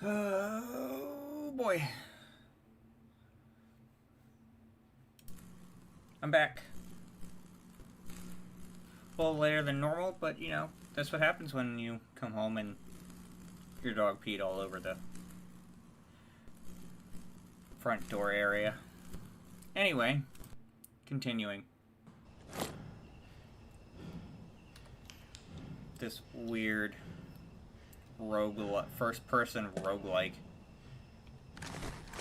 Oh boy. I'm back. A little later than normal, but you know, that's what happens when you come home and your dog peed all over the front door area. Anyway, continuing. This weird first-person roguelike.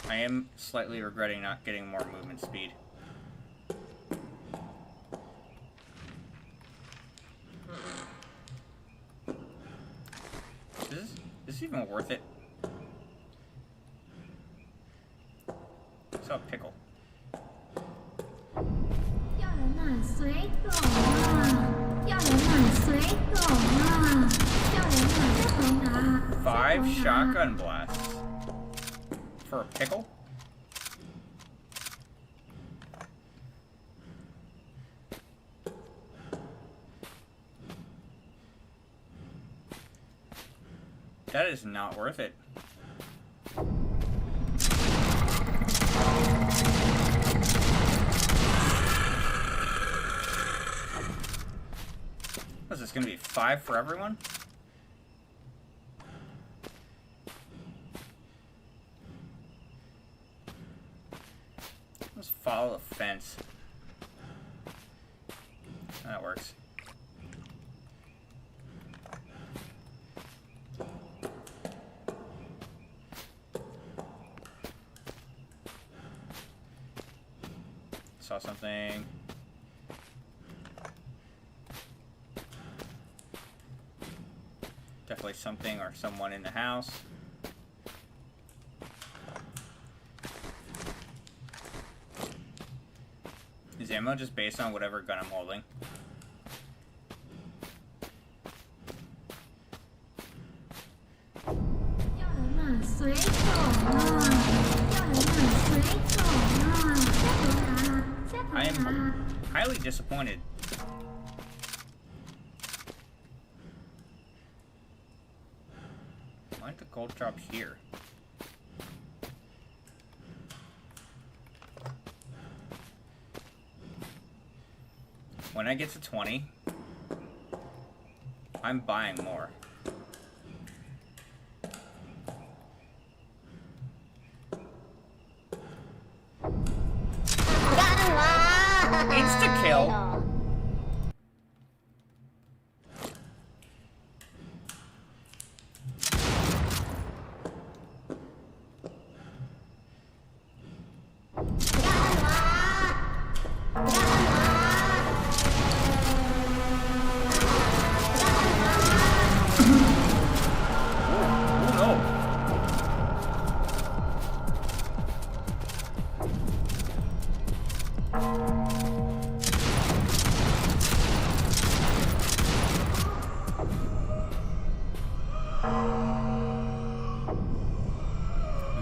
I am slightly regretting not getting more movement speed. Is this even worth it? I saw a pickle. Five shotgun blasts for a pickle? That is not worth it. What is this gonna be? 5 for everyone? Let's follow the fence. That works. Saw something. Definitely something or someone in the house. Is ammo just based on whatever gun I'm holding? I am highly disappointed. Why did the gold drop here? When I get to 20, I'm buying more. Insta-kill.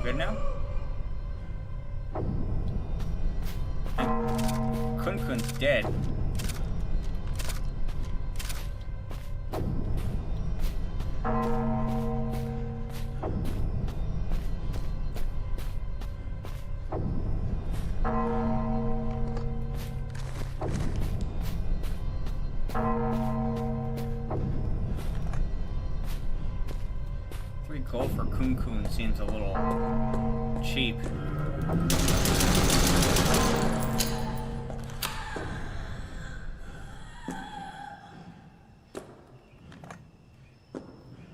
Good now? Kun-Kun's dead. $3 gold for Kun-Kun seems a little cheap.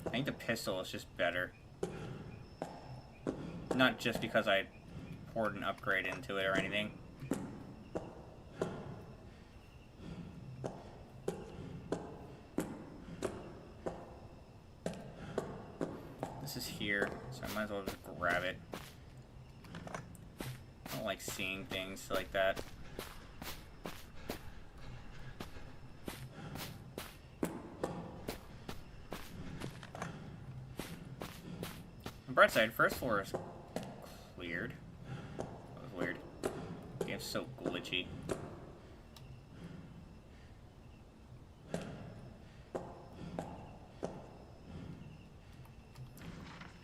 I think the pistol is just better. Not just because I poured an upgrade into it or anything. This is here, so I might as well just grab it. I don't like seeing things like that. On the bright side, first floor is cleared. That was weird. The game's so glitchy.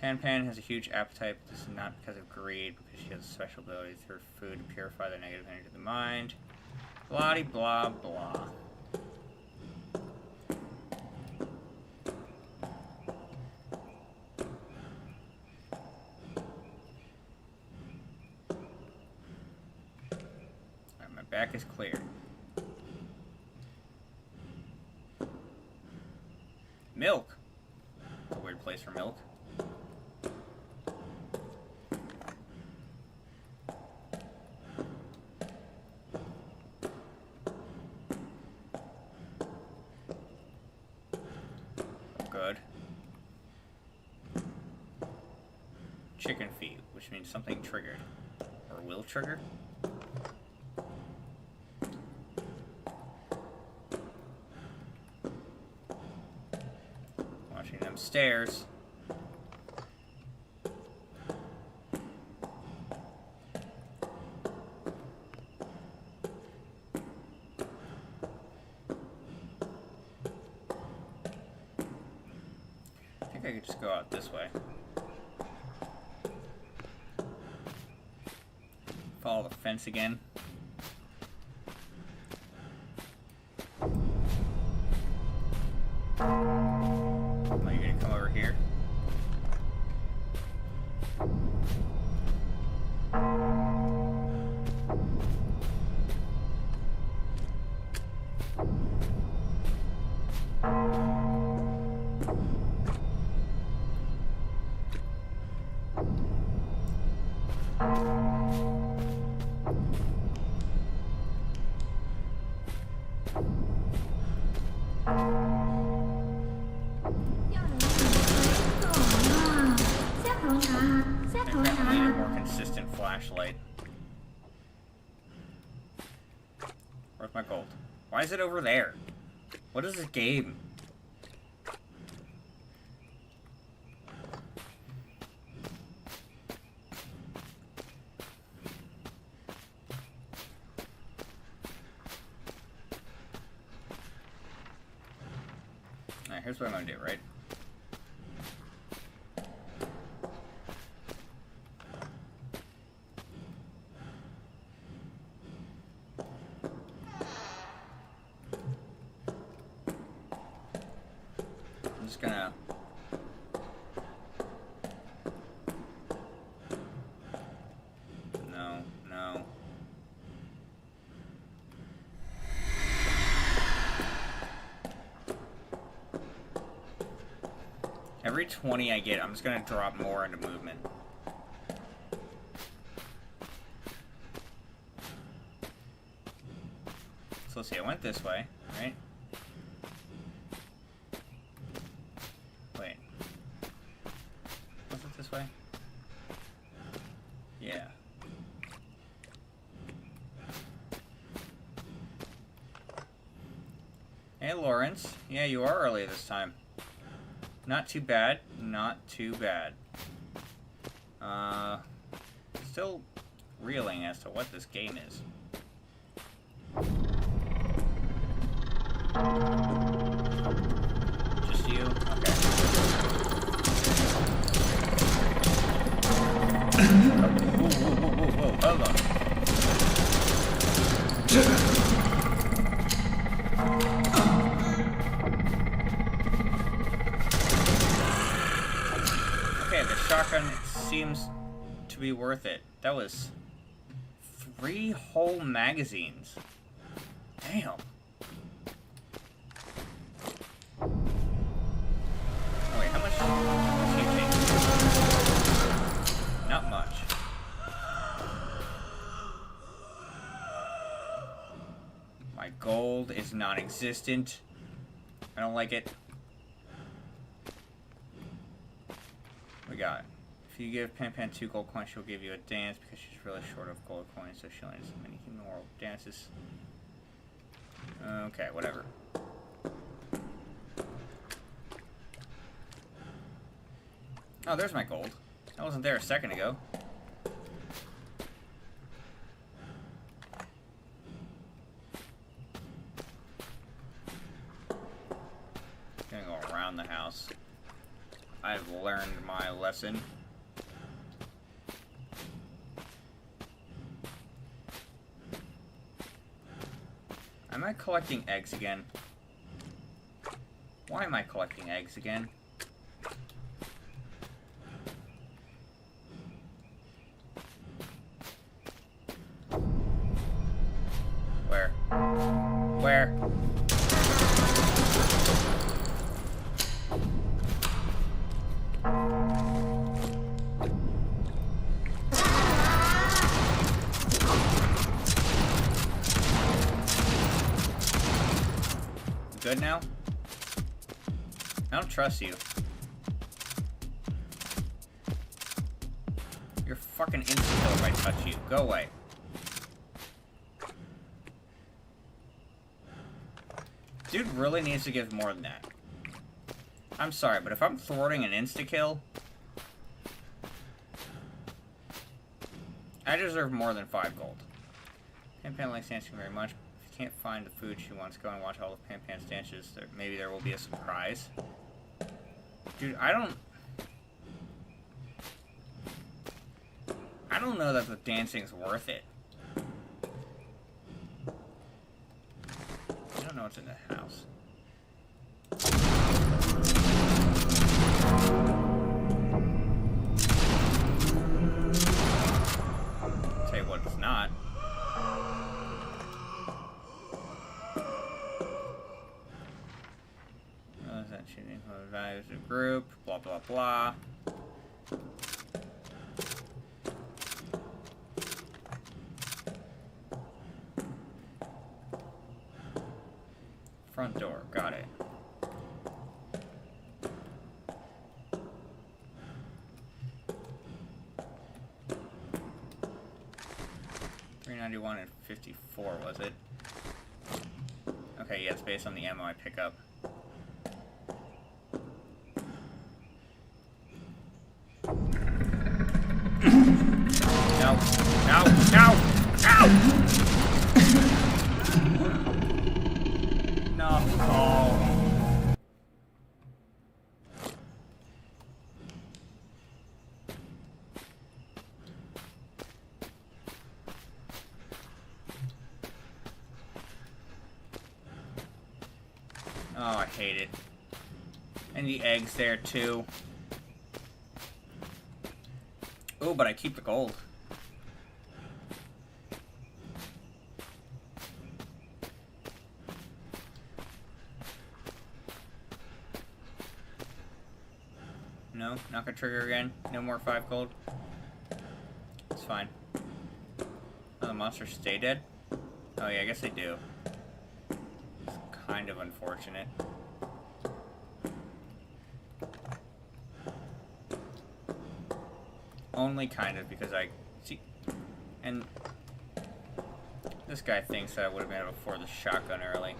Pan Pan has a huge appetite, but this is not because of greed, because she has a special ability through food to purify the negative energy of the mind. Blah blah blah. Alright, my back is clear. Milk! A weird place for milk. Good. Chicken feet, which means something triggered. Or will trigger. Watching them stairs. I think I could just go out this way. Follow the fence again. Are you gonna come over here? Apparently a more consistent flashlight. Where's my gold? Why is it over there? What is this game? Alright, here's what I'm gonna do, right? I'm just gonna... No. Every 20 I get, I'm just gonna drop more into movement. So let's see, I went this way, right? Wait. Was it this way? Yeah. Hey, Lawrence. Yeah, you are early this time. Not too bad. Not too bad. Still reeling as to what this game is. Just you? Okay. Whoa, hold on. Okay, the shotgun seems to be worth it. That was 3 whole magazines. Damn. Oh wait, how much did you take? Not much. My gold is non-existent. I don't like it. We got it. If you give Pan Pan 2 gold coins, she'll give you a dance because she's really short of gold coins, so she'll need so many human world dances. Okay, whatever. Oh, there's my gold. That wasn't there a second ago. Gonna go around the house. I've learned my lesson. Am I collecting eggs again? Why am I collecting eggs again? Where? Where? Good now? I don't trust you. You're fucking insta-kill if I touch you. Go away. Dude really needs to give more than that. I'm sorry, but if I'm thwarting an insta-kill, I deserve more than 5 gold. Pan Pan likes dancing very much. If you can't find the food she wants, go and watch all of Pan Pan's dances. Maybe there will be a surprise. Dude, I don't know that the dancing's worth it. I don't know what's in the house. I'll tell you what it's not. Values of group, blah blah blah. Front door, got it. $391 and 54 was it? Okay, yeah, it's based on the ammo I pick up. No, no, no, no! No. Oh. Oh, I hate it. And the eggs there too. Oh, but I keep the gold. No, not gonna trigger again. No more 5 gold. It's fine. Oh, the monsters stay dead? Oh yeah, I guess they do. It's kind of unfortunate. Only kind of, because I see, and this guy thinks that I would have been able to afford the shotgun early.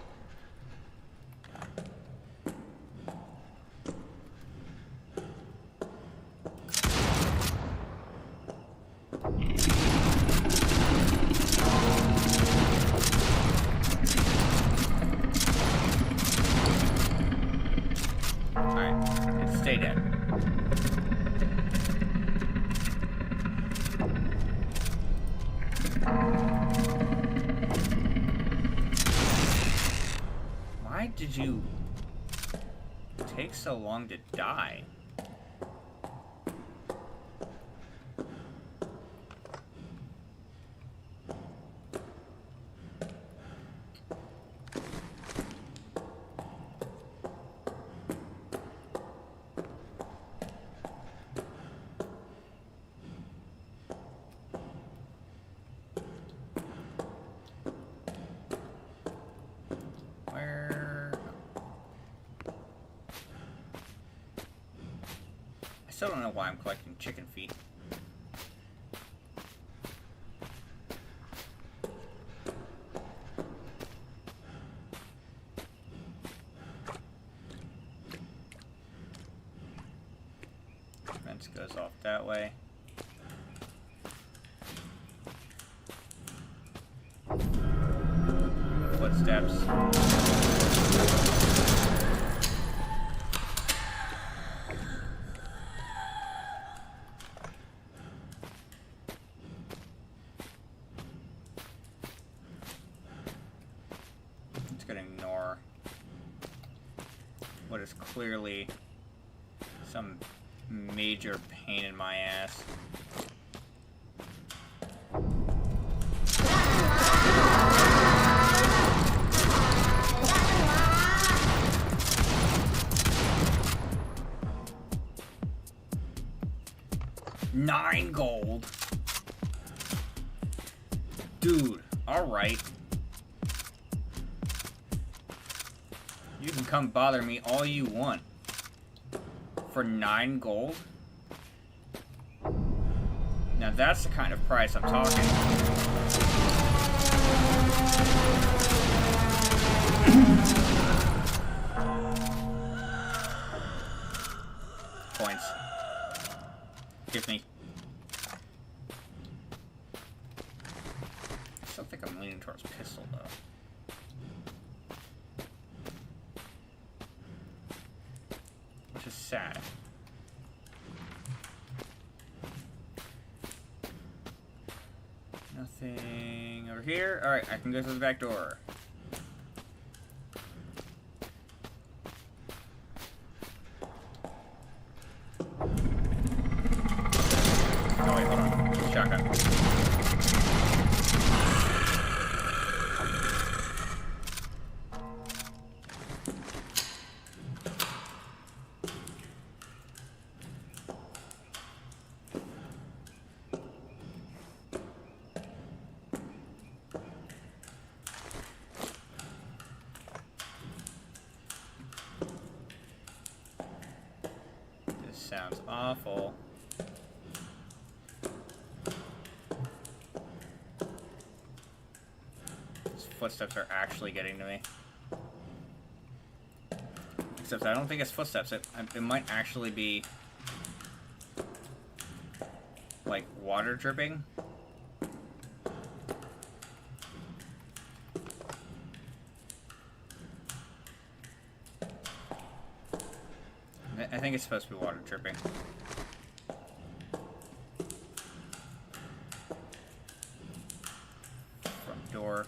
Alright, it's stay dead. Why did you take so long to die? I still don't know why I'm collecting chicken feet. Fence goes off that way. Footsteps. what is clearly some major pain in my ass. $9 gold. Dude, alright. You can come bother me all you want. For 9 gold? Now that's the kind of price I'm talking. Points. Give me. I still think I'm leaning towards pistol though. Which is sad. Nothing over here. Alright, I can go through the back door. Oh wait, hold on. Shotgun. Sounds awful. These footsteps are actually getting to me. Except I don't think it's footsteps. It might actually be like water dripping. I think it's supposed to be water dripping. Front door.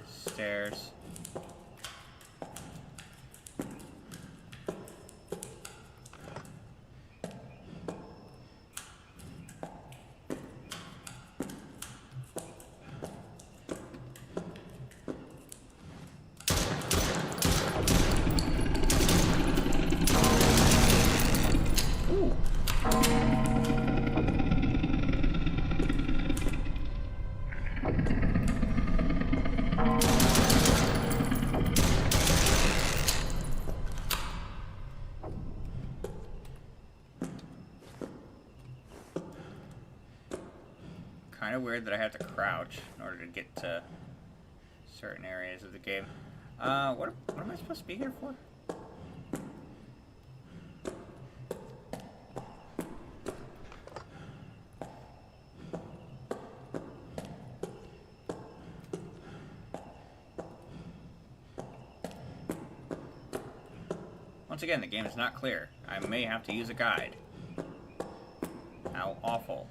Stairs. Kind of weird that I have to crouch in order to get to certain areas of the game. What am I supposed to be here for? Once again, the game is not clear. I may have to use a guide. How awful.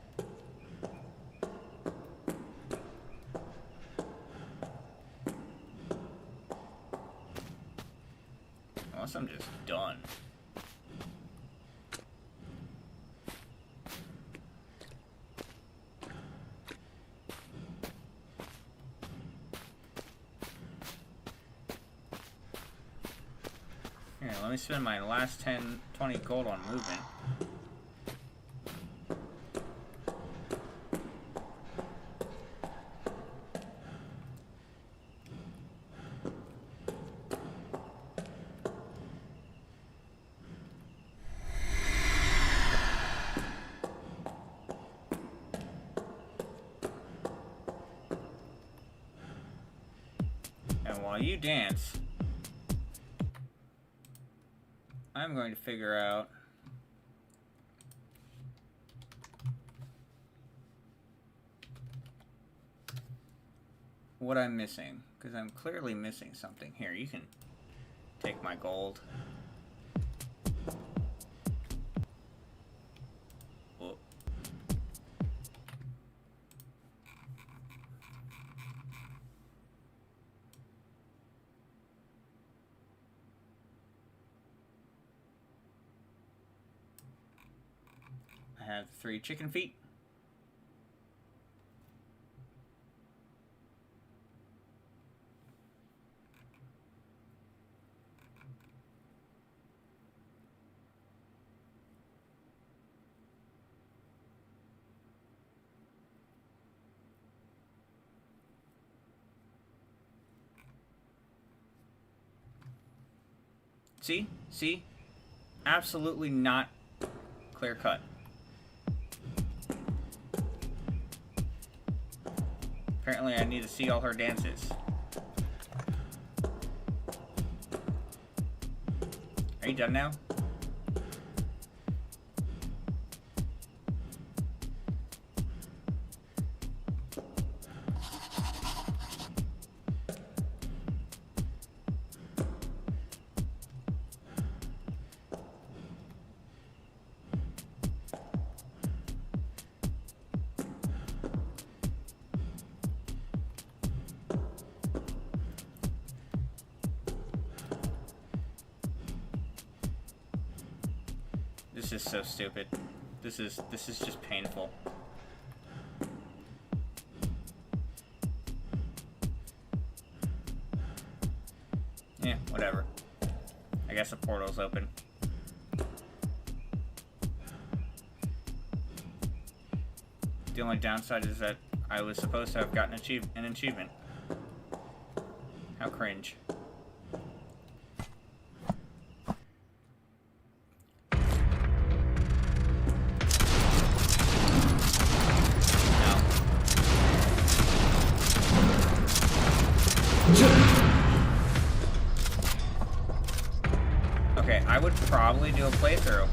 Unless I'm just done. Here, let me spend my last 20 gold on movement. While you dance, I'm going to figure out what I'm missing, because I'm clearly missing something. Here, you can take my gold. Whoa. have 3 chicken feet. See? See? Absolutely not clear cut. Apparently I need to see all her dances. Are you done now? This is so stupid. This is just painful. Yeah, whatever. I guess the portal's open. The only downside is that I was supposed to have gotten an achievement. How cringe. Okay, I would probably do a playthrough.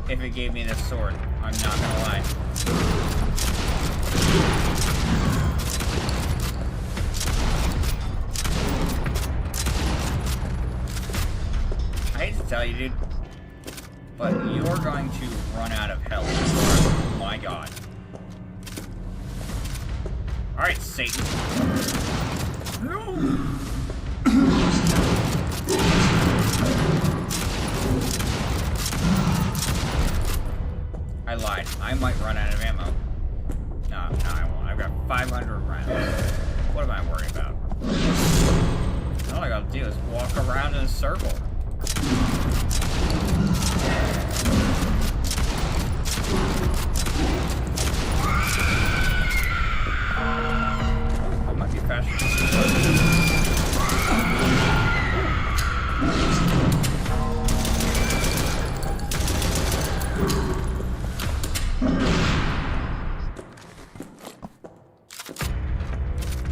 If it gave me this sword, I'm not gonna lie. I hate to tell you, dude, but you're going to run out of health. Oh my god. Alright, Satan. No! I lied. I might run out of ammo. No, I won't. I've got 500 rounds. What am I worried about? All I gotta do is walk around in a circle. I might be faster.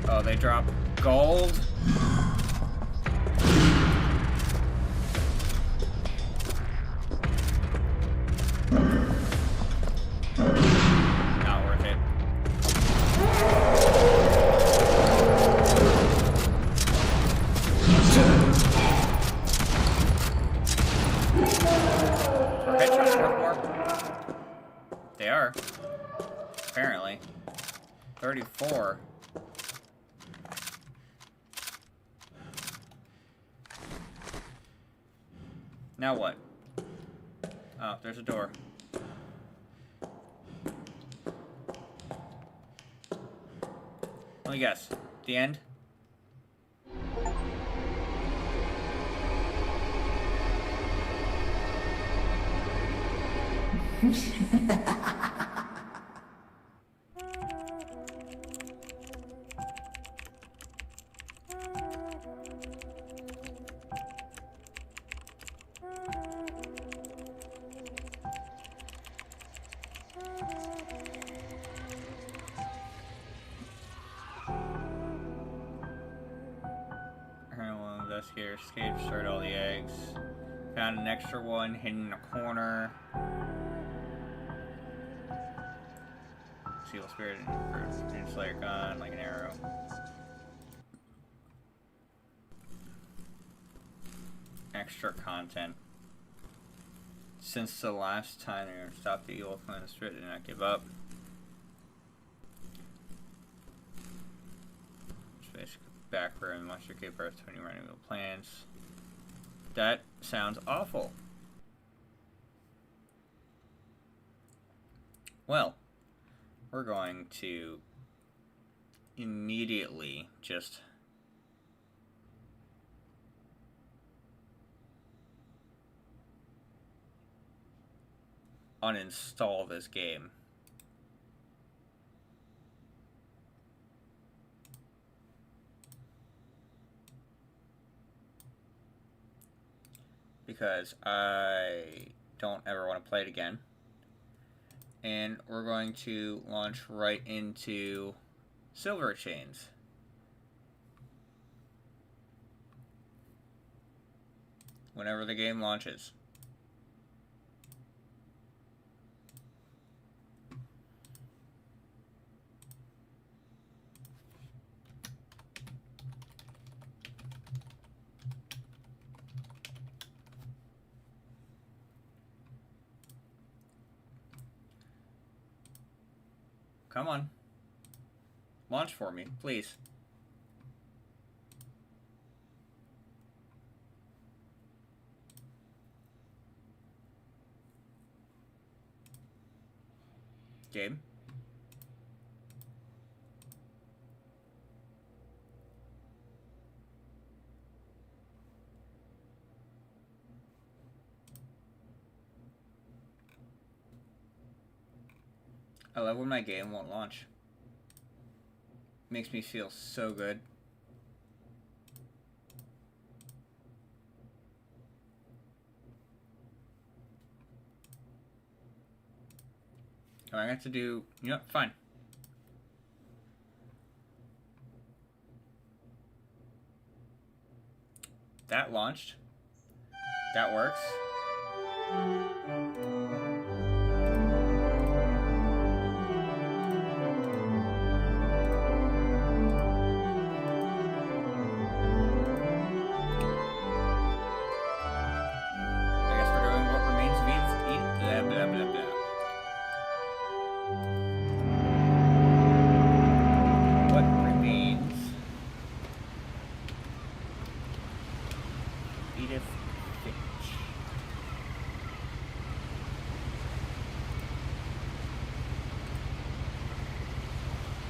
Oh, they drop gold. Not worth it. Are headshots worth more? They are. Apparently. 34. Now what? Oh, there's a door. Let me guess. The end? Investigator escaped, destroyed all the eggs. Found an extra one hidden in a corner. Seal spirit and Slayer gun like an arrow. Extra content. Since the last time they stopped the evil from the spirit, did not give up. Space back room, monster gave birth to any running wheel plans. That sounds awful. Well, we're going to immediately just uninstall this game. Because I don't ever want to play it again. And we're going to launch right into Silver Chains. Whenever the game launches. Come on. Launch for me, please. Game. I love when my game won't launch. Makes me feel so good. I have to do, you know, fine. That launched. That works. I guess we're doing what remains of Edith, blah, blah, blah, blah. What remains? Edith Finch.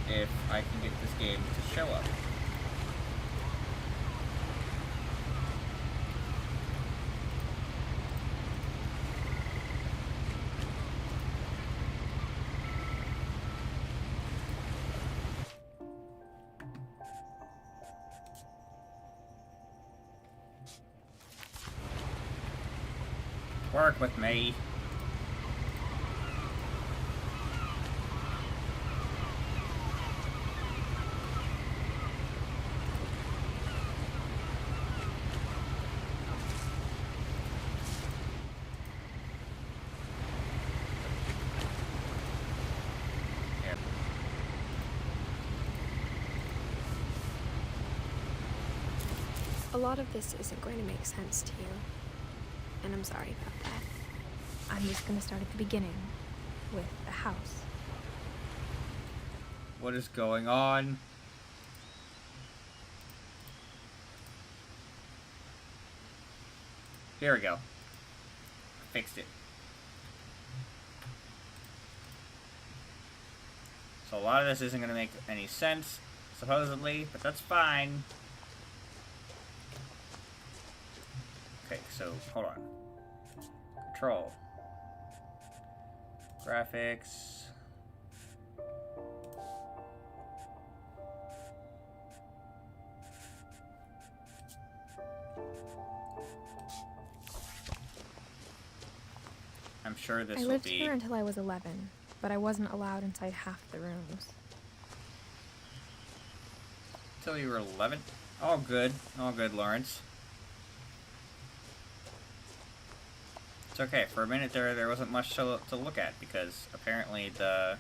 If I can get this game to show up. Work with me. Here. A lot of this isn't going to make sense to you, and I'm sorry about that. I'm just going to start at the beginning, with the house. What is going on? Here we go. Fixed it. So a lot of this isn't going to make any sense, supposedly, but that's fine. Okay, so hold on. Control. Graphics. I'm sure this will be... I lived here until I was 11, but I wasn't allowed inside half the rooms. Until you were 11? All good, Lawrence. It's okay. For a minute there wasn't much to look at because apparently the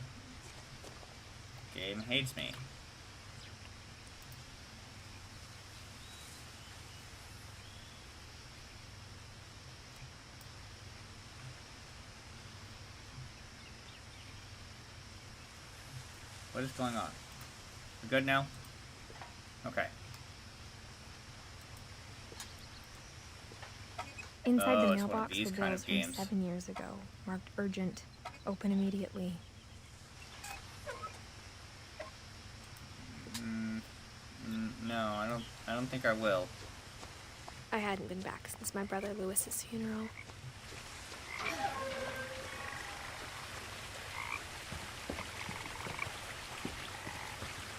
game hates me. What is going on? We good now? Okay. Inside the Oh, it's one of mailbox these were kind bills of from games. 7 years ago, marked urgent, open immediately. No, I don't think I will. I hadn't been back since my brother Lewis's funeral.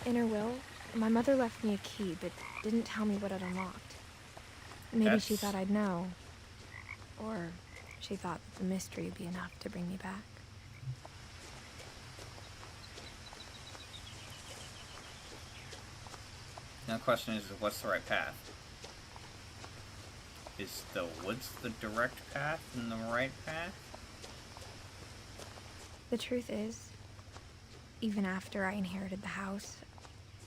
In her will, my mother left me a key, but didn't tell me what it unlocked. Maybe she thought I'd know. Or she thought that the mystery would be enough to bring me back. Now the question is, what's the right path? Is the woods the direct path and the right path? The truth is, even after I inherited the house,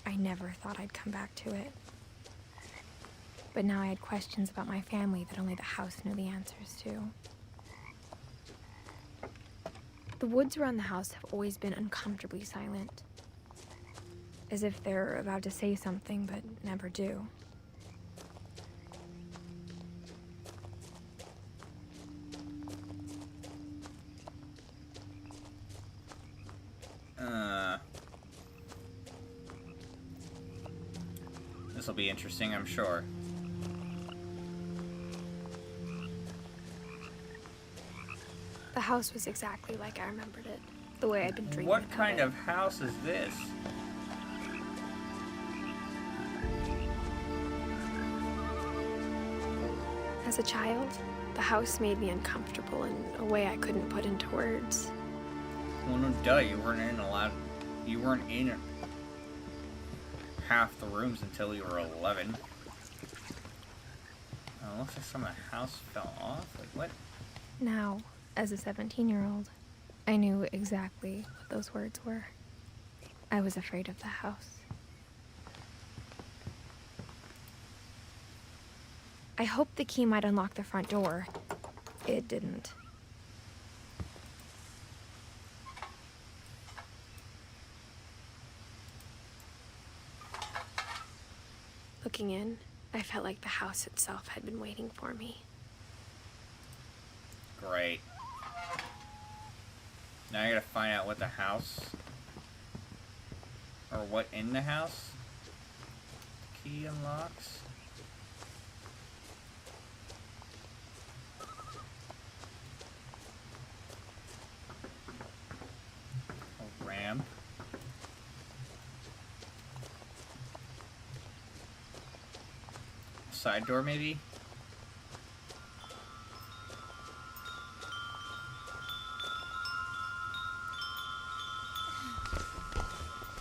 I never thought I'd come back to it. But now I had questions about my family that only the house knew the answers to. The woods around the house have always been uncomfortably silent. As if they're about to say something, but never do. This'll be interesting, I'm sure. The house was exactly like I remembered it, the way I'd been dreaming What about kind it. of house is this? As a child, the house made me uncomfortable in a way I couldn't put into words. Well, no duh, you weren't in half the rooms until you were 11. Oh, looks like some of the house fell off. Like, what? Now, as a 17-year-old, I knew exactly what those words were. I was afraid of the house. I hoped the key might unlock the front door. It didn't. Looking in, I felt like the house itself had been waiting for me. Great. Now I gotta find out what the house, or what in the house the key unlocks. A ramp. Side door, maybe?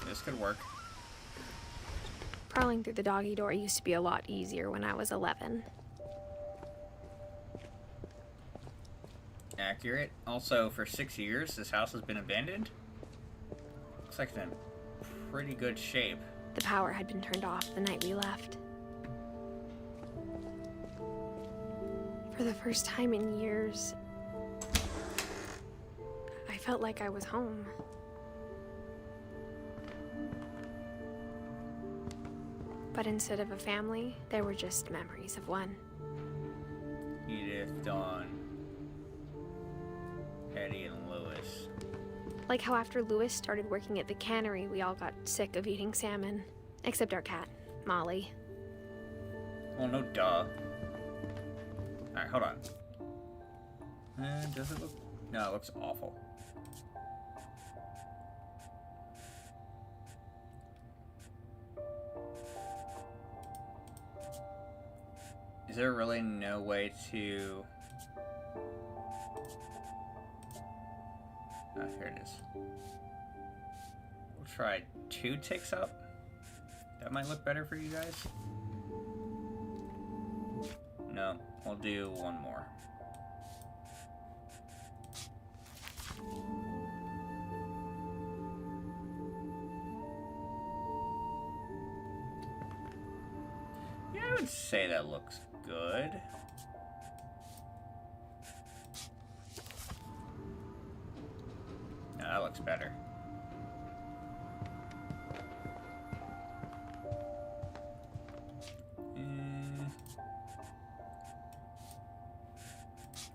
This could work. Prowling through the doggy door used to be a lot easier when I was 11. Accurate. Also, for 6 years, this house has been abandoned. Looks like it's in pretty good shape. The power had been turned off the night we left. For the first time in years, I felt like I was home. But instead of a family, there were just memories of one. Edith, Dawn, Eddie, and Lewis. Like how after Lewis started working at the cannery, we all got sick of eating salmon. Except our cat, Molly. Well, no duh. Alright, hold on. Does it look... No, it looks awful. Is there really no way to... Ah, here it is. We'll try 2 ticks up. That might look better for you guys. No, we'll do 1 more. Yeah, I would say that looks good. No, that looks better.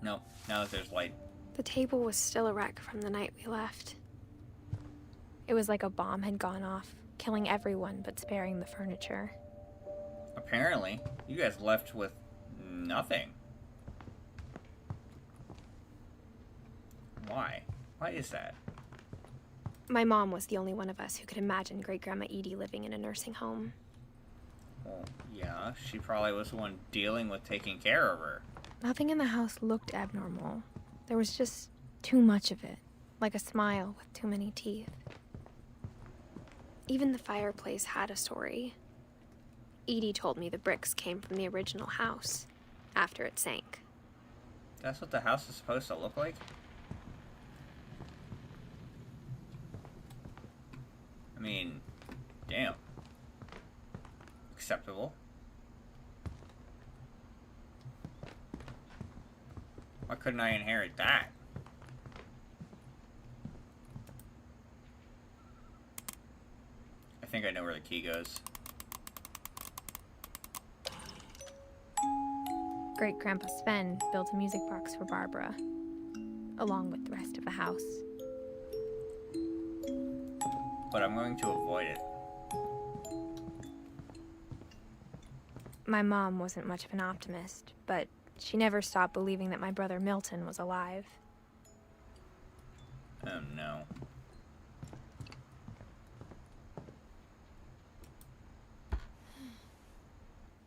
Nope. Now that there's light. The table was still a wreck from the night we left. It was like a bomb had gone off, killing everyone but sparing the furniture. Apparently, you guys left with nothing. Why? Why is that? My mom was the only one of us who could imagine Great-Grandma Edie living in a nursing home. Well, yeah, she probably was the one dealing with taking care of her. Nothing in the house looked abnormal. There was just too much of it, like a smile with too many teeth. Even the fireplace had a story. Edie told me the bricks came from the original house, after it sank. That's what the house is supposed to look like? I mean, damn. Acceptable. Why couldn't I inherit that? I think I know where the key goes. Great-Grandpa Sven built a music box for Barbara, along with the rest of the house. But I'm going to avoid it. My mom wasn't much of an optimist, but she never stopped believing that my brother Milton was alive. Oh no.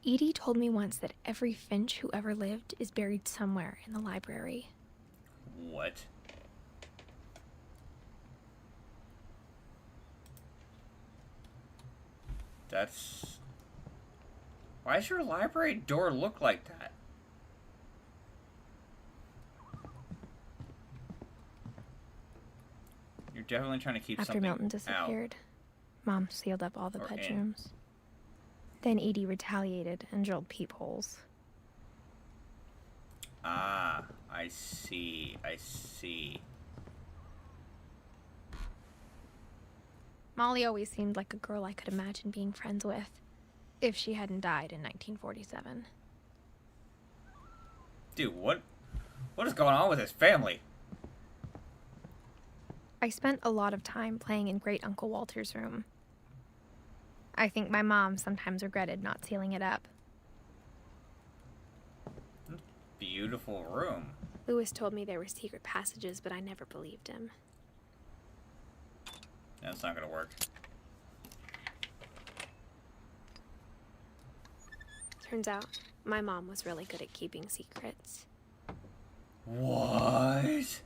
Edie told me once that every Finch who ever lived is buried somewhere in the library. What? That's... Why does your library door look like that? You're definitely trying to keep After something Milton disappeared, Mom sealed up all the Or in. bedrooms. Then Edie retaliated and drilled peepholes. Ah, I see. I see. Molly always seemed like a girl I could imagine being friends with, if she hadn't died in 1947. Dude, what is going on with this family? I spent a lot of time playing in Great Uncle Walter's room. I think my mom sometimes regretted not sealing it up. Beautiful room. Lewis told me there were secret passages, but I never believed him. That's not gonna work. Turns out, my mom was really good at keeping secrets. What?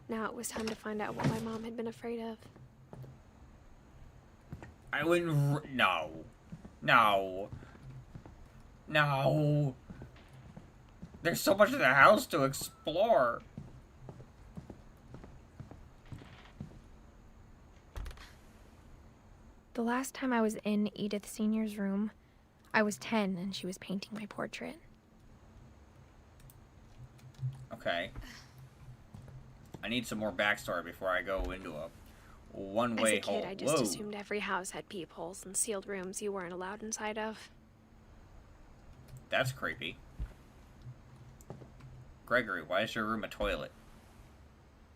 Now it was time to find out what my mom had been afraid of. I wouldn't. No. No. No. There's so much of the house to explore. The last time I was in Edith Sr.'s room, I was 10 and she was painting my portrait. Okay. I need some more backstory before I go into a one-way hole. As a kid, I just assumed every house had peepholes and sealed rooms you weren't allowed inside of. That's creepy. Gregory, why is your room a toilet?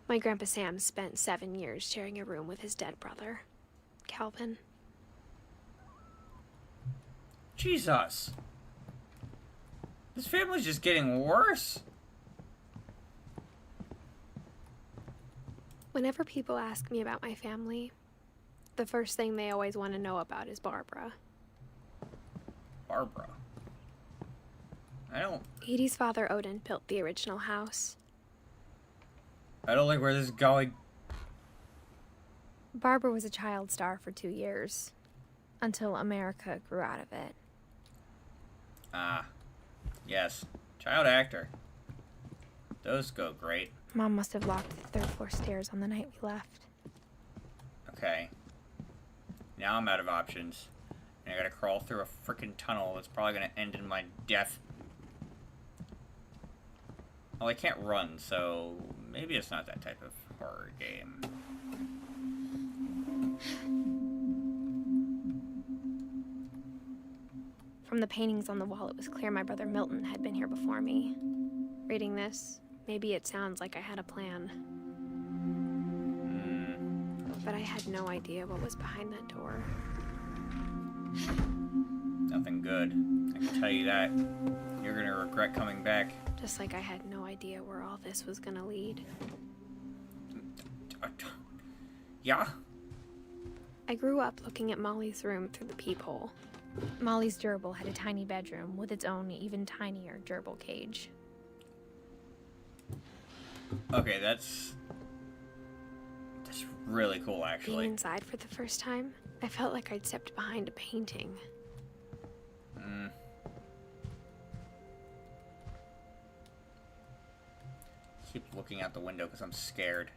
My Grandpa Sam spent 7 years sharing a room with his dead brother, Calvin. Jesus. This family's just getting worse. Whenever people ask me about my family, the first thing they always want to know about is Barbara. Barbara. I don't Edie's father, Odin, built the original house. like where this is going. Barbara was a child star for 2 years, until America grew out of it. Ah. Yes. Child actor. Those go great. Mom must have locked the 3rd floor stairs on the night we left. Okay. Now I'm out of options. And I gotta crawl through a freaking tunnel that's probably gonna end in my death. Well, I can't run, so maybe it's not that type of horror game. From From the paintings on the wall, it was clear my brother Milton had been here before me. Reading this, maybe it sounds like I had a plan. But I had no idea what was behind that door. Nothing good. I can tell you that. You're gonna regret coming back. Just like I had no idea where all this was gonna lead. Yeah? I grew up looking at Molly's room through the peephole. Molly's gerbil had a tiny bedroom with its own even tinier gerbil cage. Okay, that's really cool, actually. Being inside for the first time, I felt like I'd stepped behind a painting. Keep looking out the window because I'm scared.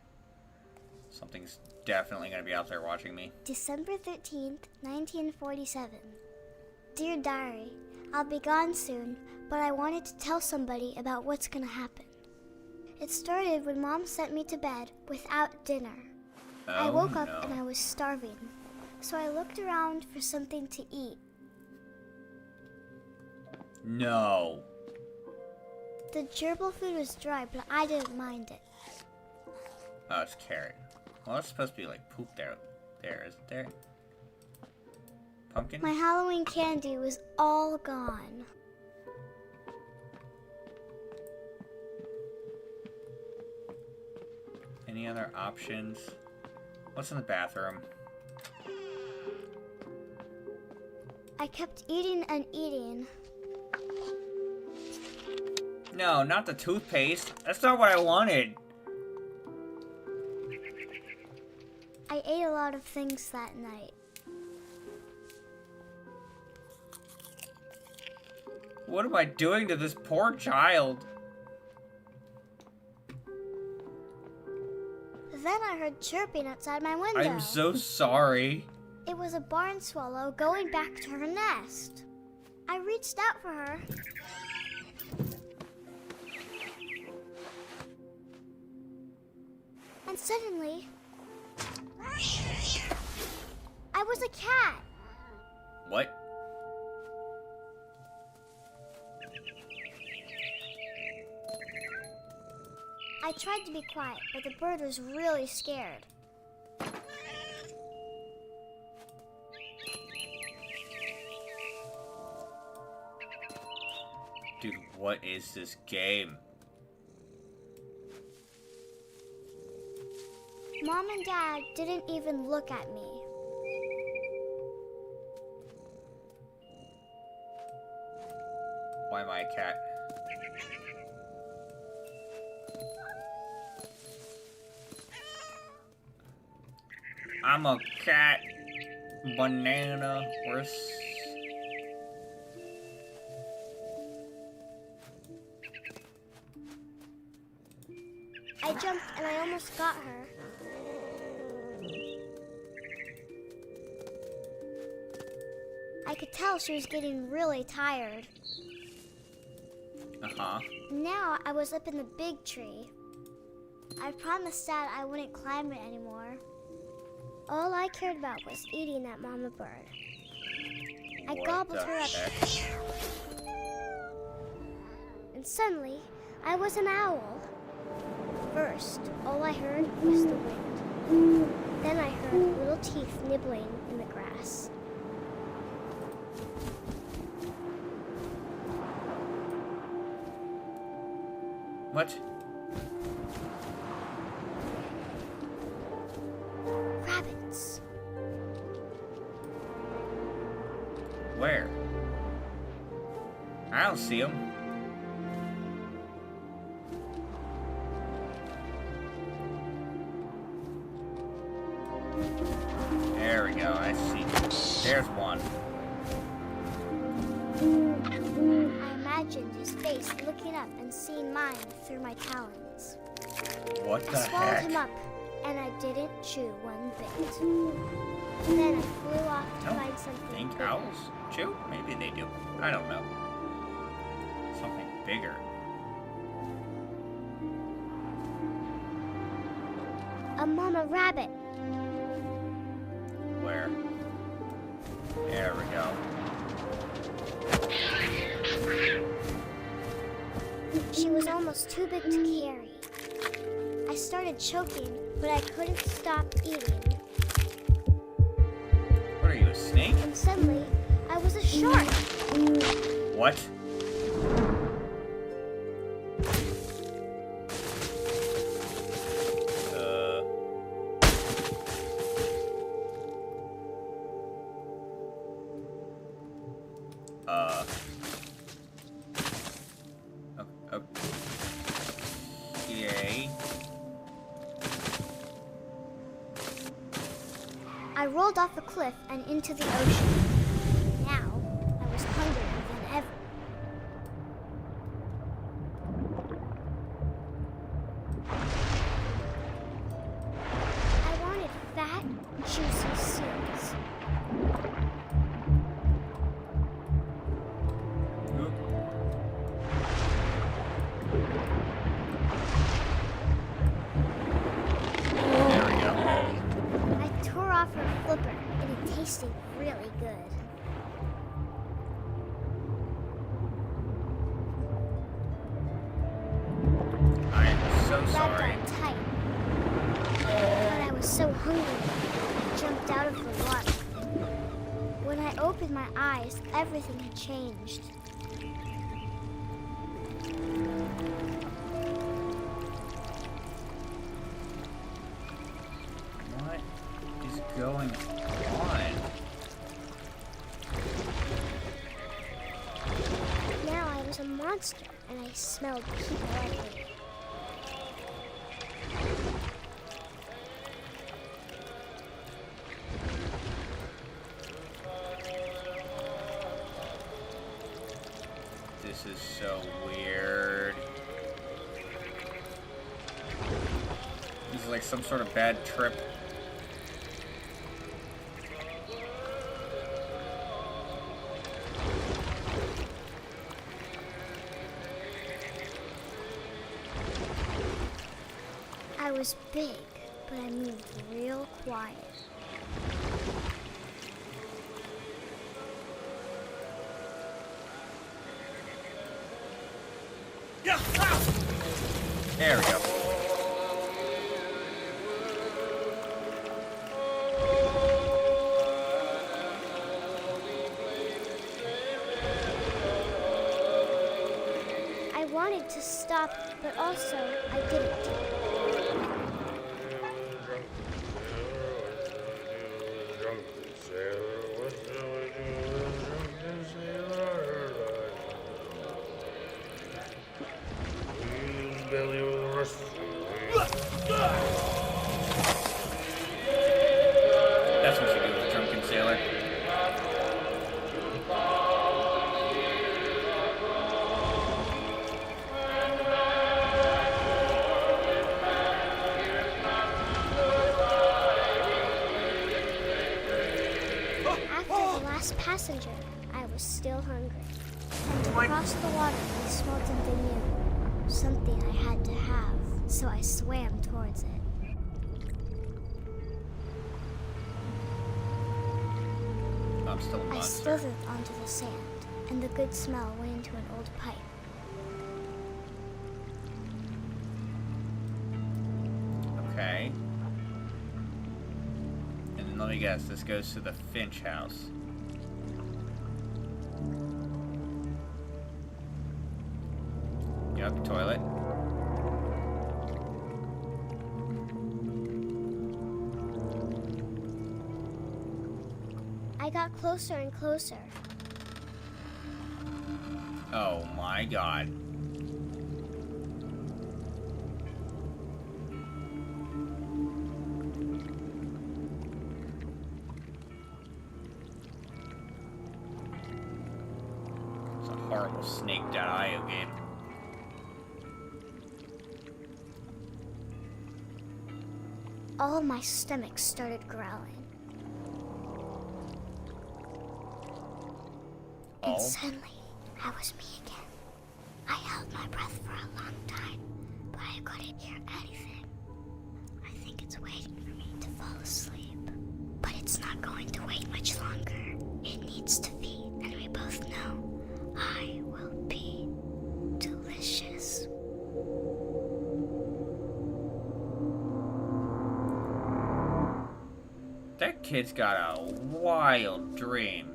Something's definitely going to be out there watching me. December 13th, 1947. Dear Diary, I'll be gone soon, but I wanted to tell somebody about what's gonna happen. It started when Mom sent me to bed without dinner. I woke up and I was starving, so I looked around for something to eat. No. The gerbil food was dry, but I didn't mind it. Oh, it's carrot. Well, it's supposed to be like poop there, isn't there? Pumpkin? My Halloween candy was all gone. Any other options? What's in the bathroom? I kept eating and eating. No, not the toothpaste. That's not what I wanted. I ate a lot of things that night. What am I doing to this poor child? Then I heard chirping outside my window. I'm so sorry. It was a barn swallow going back to her nest. I reached out for her. And suddenly, I was a cat. What? I tried to be quiet, but the bird was really scared. Dude, what is this game? Mom and Dad didn't even look at me. Why am I a cat? I'm a cat. Banana. Where's... I jumped and I almost got her. I could tell she was getting really tired. Uh-huh. Now I was up in the big tree. I promised Dad I wouldn't climb it anymore. All I cared about was eating that mama bird. I gobbled her up. And suddenly, I was an owl. First, all I heard was the wind. Then I heard little teeth nibbling in the grass. What? Rabbits. Where? I don't see them. There we go, I see. There's one. I imagined his face looking up and seeing mine through my talons. What the I swallowed heck? him up, and I didn't chew one bit. Then I flew off to find something Think bigger. owls chew? Maybe they do. I don't know. Something bigger. A mama rabbit. Where? There we go. almost too big to carry. I started choking, but I couldn't stop eating. What are you, a snake? And suddenly, I was a shark. What? Okay. I rolled off a cliff and into the ocean. Now, I was hungrier than ever. I wanted fat, juicy seals. Oop. There we go. I tore off her flipper, and it tasted really good. I am so Grabbed sorry. on tight. But I was so hungry, I jumped out of the water. When I opened my eyes, everything had changed. What is going on? Now I was a monster, and I smelled people everywhere. This is so weird. This is like some sort of bad trip. I was big, but I moved real quiet. There we go. I wanted to stop, but also I didn't. That's what you do with a drunken sailor. After the last passenger, I was still hungry. And to cross the water, I smelled something new. Something I had to have, so I swam towards it. I'm still a I monster. slithered onto the sand, and the good smell went into an old pipe. Okay. And then let me guess, this goes to the Finch house. Yep, toilet. I got closer and closer. Oh my god. It's a horrible snake.io game. All of my stomach started growling. And suddenly, I was me again. I held my breath for a long time, but I couldn't hear anything. I think it's waiting for me to fall asleep. But it's not going to wait much longer. It needs to feed, and we both know I will be delicious. That kid's got a wild dream.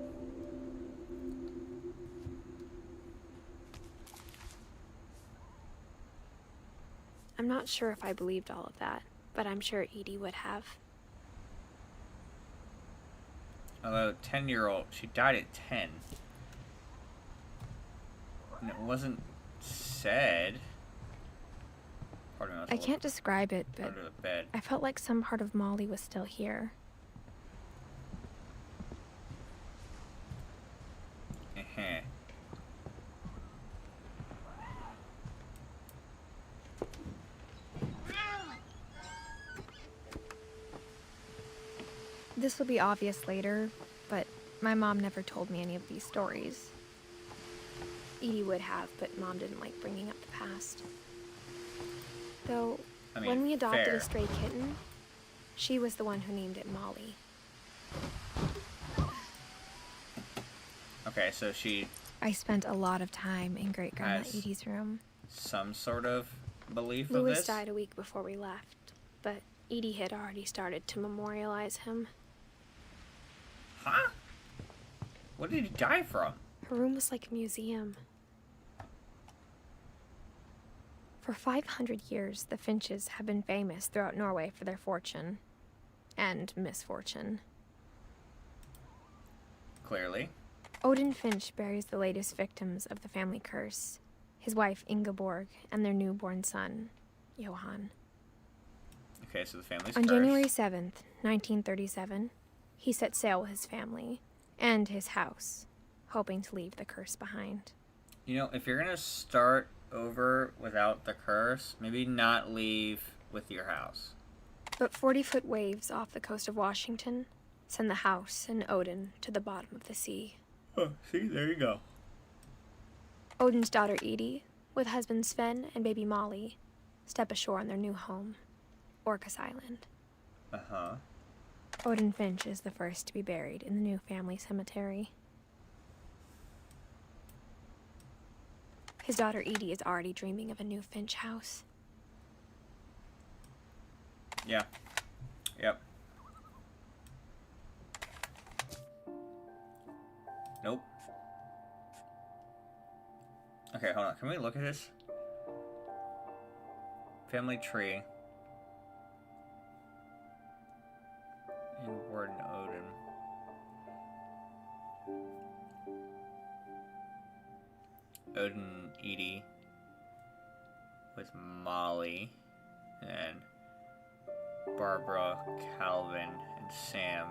I'm not sure if I believed all of that, but I'm sure Edie would have. Although, 10-year-old, she died at 10. And it wasn't said. Pardon me, I can't describe it, but under the bed. I felt like some part of Molly was still here. This will be obvious later, but my mom never told me any of these stories. Edie would have, but Mom didn't like bringing up the past. Though, when we adopted a stray kitten, she was the one who named it Molly. Okay, so I spent a lot of time in Great-Grandma Edie's room. Some sort of belief Louis of this? died a week before we left, but Edie had already started to memorialize him. Huh? What did he die from? Her room was like a museum. For 500 years, the Finches have been famous throughout Norway for their fortune. And misfortune. Clearly. Odin Finch buries the latest victims of the family curse. His wife, Ingeborg, and their newborn son, Johan. Okay, so the family's On cursed. January 7th, 1937, he set sail with his family and his house, hoping to leave the curse behind. You know, if you're gonna start over without the curse, maybe not leave with your house. But 40-foot waves off the coast of Washington send the house and Odin to the bottom of the sea. Oh, see, there you go. Odin's daughter Edie, with husband Sven and baby Molly, step ashore on their new home, Orcas Island. Uh-huh. Odin Finch is the first to be buried in the new family cemetery. His daughter Edie is already dreaming of a new Finch house. Yeah. Yep. Nope. Okay, hold on. Can we look at this? Family tree. Inward and Odin. Odin, Edie. With Molly. And Barbara, Calvin, and Sam.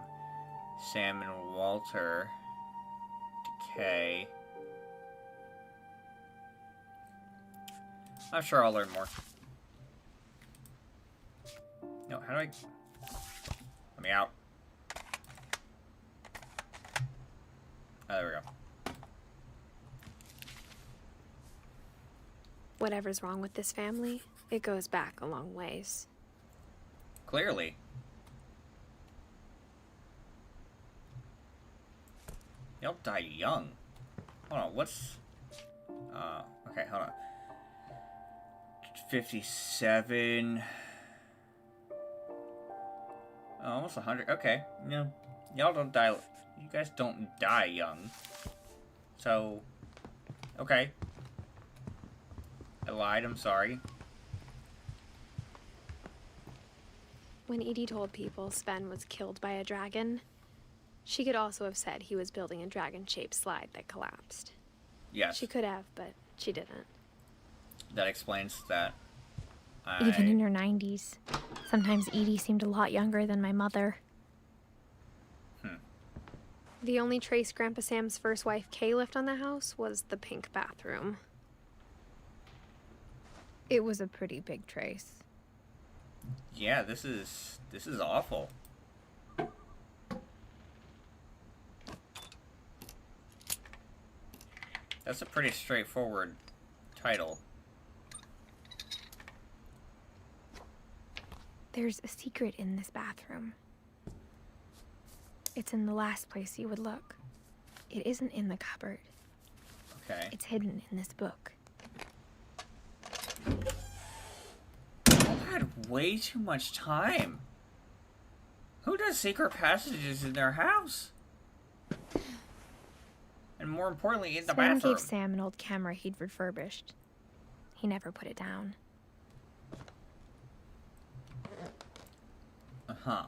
Sam and Walter. Decay. I'm sure I'll learn more. No, how do I... Let me out. Oh, there we go. Whatever's wrong with this family, it goes back a long ways. Clearly. Y'all die young. Hold on, what's... okay, hold on. 57... Oh, almost 100. Okay, you know, y'all don't die... You guys don't die young. So... Okay. I lied, I'm sorry. When Edie told people Sven was killed by a dragon, she could also have said he was building a dragon-shaped slide that collapsed. Yes. She could have, but she didn't. That explains that. Even in her 90s. Sometimes Edie seemed a lot younger than my mother. The only trace Grandpa Sam's first wife, Kay, left on the house was the pink bathroom. It was a pretty big trace. Yeah, this is awful. That's a pretty straightforward title. There's a secret in this bathroom. It's in the last place you would look. It isn't in the cupboard. Okay. It's hidden in this book. I had way too much time. Who does secret passages in their house? And more importantly, in the Sven bathroom. gave Sam an old camera he'd refurbished. He never put it down. Uh-huh.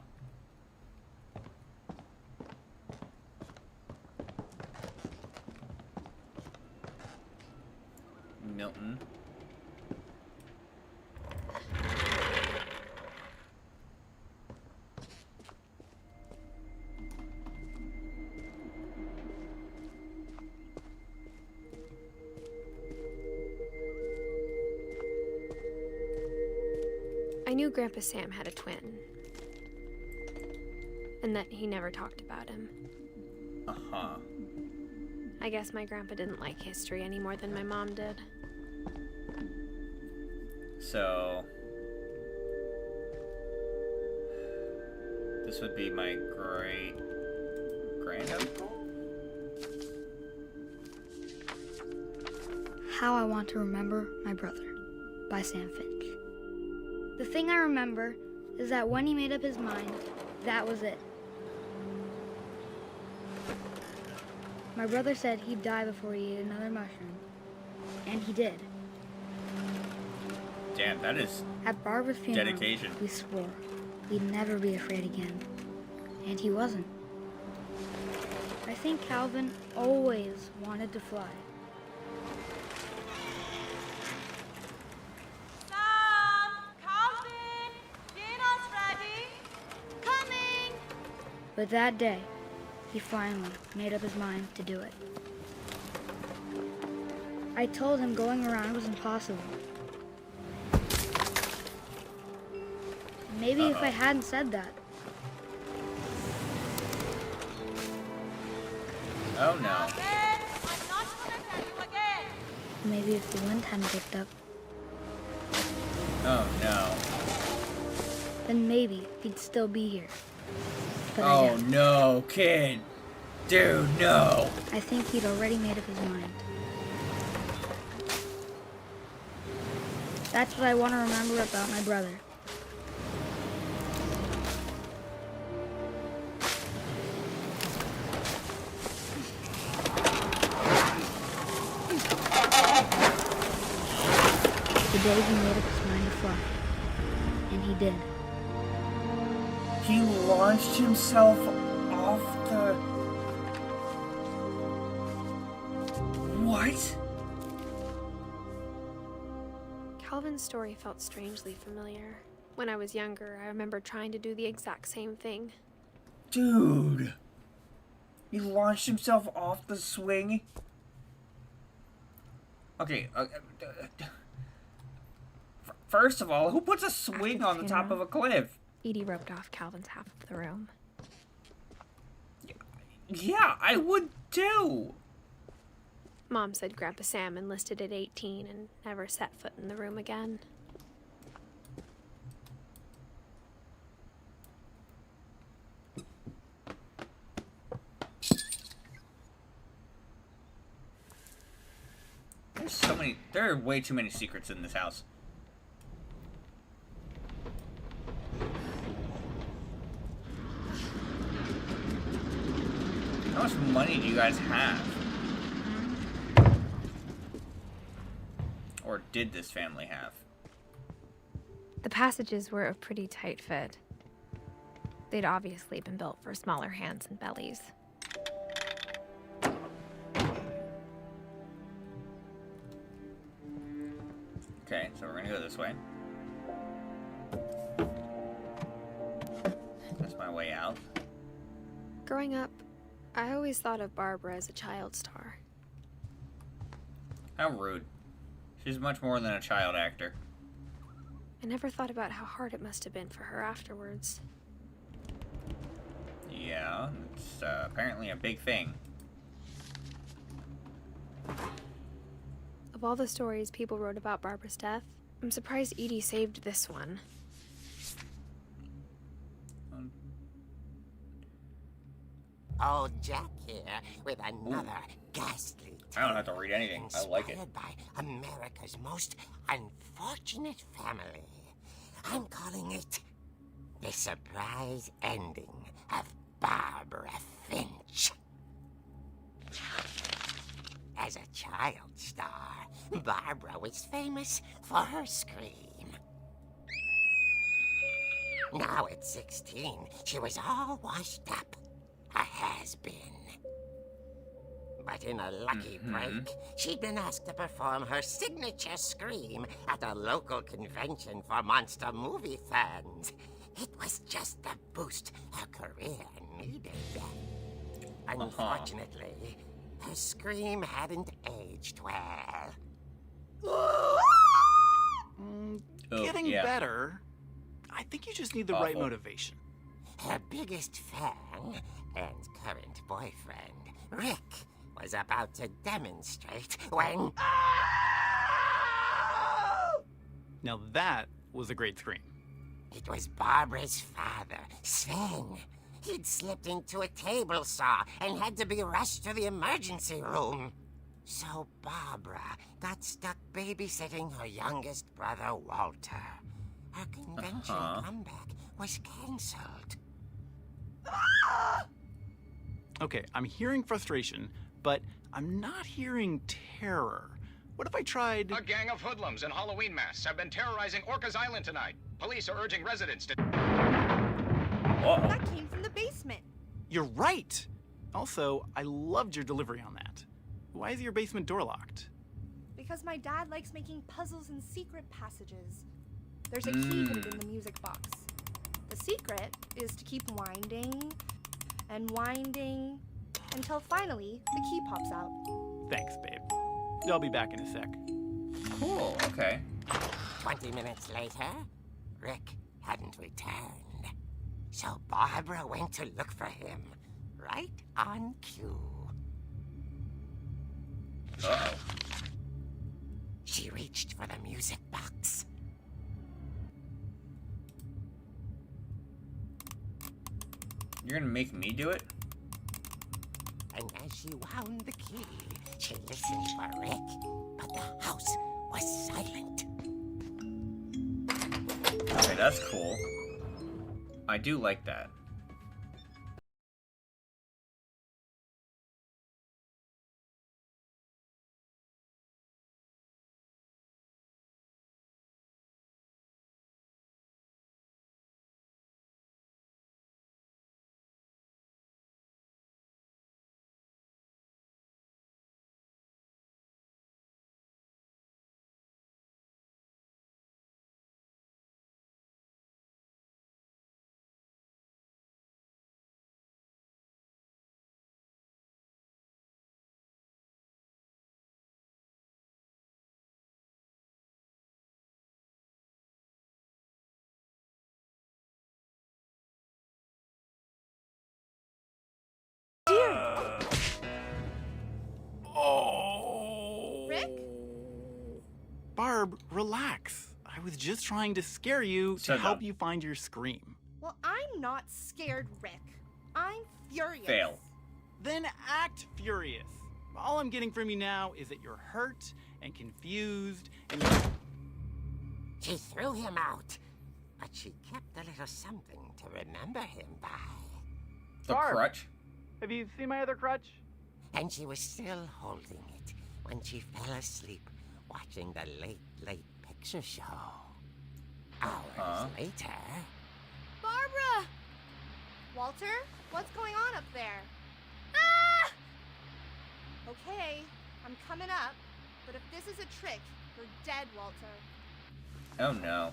Milton. I knew Grandpa Sam had a twin. And that he never talked about him. Uh-huh. I guess my grandpa didn't like history any more than my mom did. So... this would be my great-granduncle? How I Want to Remember My Brother by Sam Finch. The thing I remember is that when he made up his mind, that was it. My brother said he'd die before he ate another mushroom. And he did. Damn, that is At Barbara's funeral, dedication. we swore we'd never be afraid again. And he wasn't. I think Calvin always wanted to fly. Sam! Calvin! Dinner's ready! Coming! But that day, he finally made up his mind to do it. I told him going around was impossible. Maybe if I hadn't said that, Oh no. Calvin! I'm not gonna tell you again! maybe if the wind hadn't picked up, Oh no. then maybe he'd still be here. But I Oh doubt. no, kid. Dude, no. I think he'd already made up his mind. That's what I want to remember about my brother. The day he made up his mind to fly. And he did. He launched himself off the... What? Calvin's story felt strangely familiar. When I was younger, I remember trying to do the exact same thing. Dude. He launched himself off the swing? Okay, first of all, who puts a swing on the top of a cliff? Edie roped off Calvin's half of the room. Yeah, I would too. Mom said Grandpa Sam enlisted at 18 and never set foot in the room again. There are way too many secrets in this house. How much money do you guys have? Or did this family have? The passages were a pretty tight fit. They'd obviously been built for smaller hands and bellies. Okay, so we're gonna go this way. That's my way out. Growing up, I always thought of Barbara as a child star. How rude. She's much more than a child actor. I never thought about how hard it must have been for her afterwards. Yeah, it's apparently a big thing. Of all the stories people wrote about Barbara's death, I'm surprised Edie saved this one. Old Jack here with another ghastly I don't have to read anything. I like it. inspired by America's most unfortunate family. I'm calling it The the surprise ending of Barbara Finch. As a child star, Barbara was famous for her scream. Now at 16, she was all washed up, a has-been. But in a lucky break, she'd been asked to perform her signature scream at a local convention for monster movie fans. It was just the boost her career needed. Unfortunately, her scream hadn't aged well. Getting better. I think you just need the right motivation. Her biggest fan and current boyfriend, Rick, was about to demonstrate when... Now that was a great scream. It was Barbara's father, Sven. He'd slipped into a table saw and had to be rushed to the emergency room. So Barbara got stuck babysitting her youngest brother, Walter. Her convention comeback was cancelled. Okay, I'm hearing frustration, but I'm not hearing terror. What if I tried... A gang of hoodlums in Halloween masks have been terrorizing Orcas Island tonight. Police are urging residents to... That came from the basement. You're right! Also, I loved your delivery on that. Why is your basement door locked? Because my dad likes making puzzles and secret passages. There's a key hidden in the music box. The secret is to keep winding and winding until finally the key pops out. Thanks, babe. I'll be back in a sec. Cool, okay. 20 minutes later, Rick hadn't returned. So Barbara went to look for him, right on cue. Uh-oh. She reached for the music box. You're gonna make me do it? And as she wound the key, she listened for Rick, but the house was silent. Okay, that's cool. I do like that. Rick? Barb, relax. I was just trying to scare you to Shut help up. you find your scream. Well, I'm not scared, Rick. I'm furious. Fail. Then act furious. All I'm getting from you now is that you're hurt and confused and you're... She threw him out, but she kept a little something to remember him by. The Barb. crutch? Have you seen my other crutch? And she was still holding it when she fell asleep watching the late picture show. Hours later... Barbara! Walter, what's going on up there? Ah! Okay, I'm coming up, but if this is a trick, you're dead, Walter. Oh no.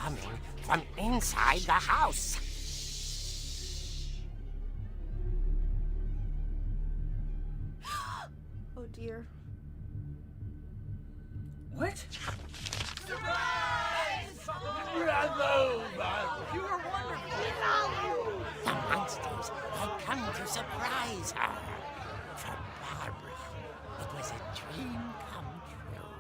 coming from inside the house. Oh dear. What? The monsters had come to surprise her. For Barbara, it was a dream come true.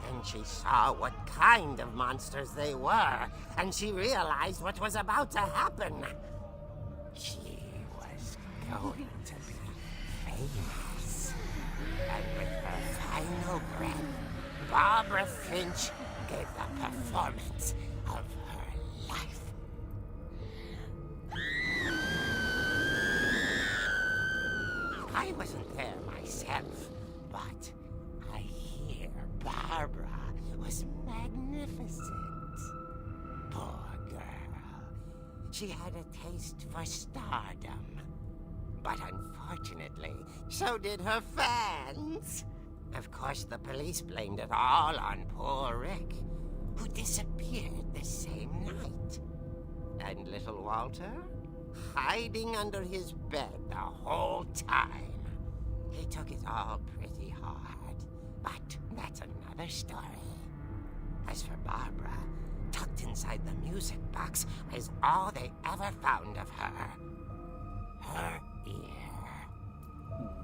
Then she saw what kind of monsters they were, and she realized what was about to happen. She was going to be famous. And with her final breath, Barbara Finch gave the performance of her life. I wasn't there myself, but I hear Barbara was magnificent. Poor girl. She had a taste for stardom. But unfortunately, so did her fans. Of course, the police blamed it all on poor Rick, who disappeared the same night. And little Walter? Hiding under his bed the whole time. He took it all pretty hard, but that's another story. As for Barbara, tucked inside the music box was all they ever found of her. Her ear.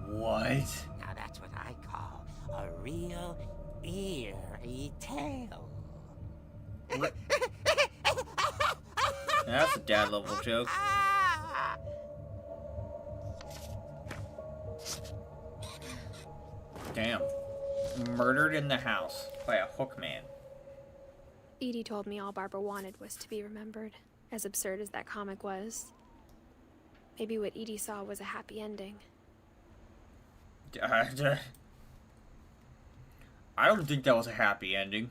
What? Now that's what I call a real eerie tale. What? That's a dad level joke. Damn. Murdered in the house by a hookman. Edie told me all Barbara wanted was to be remembered, as absurd as that comic was. Maybe what Edie saw was a happy ending. I don't think that was a happy ending.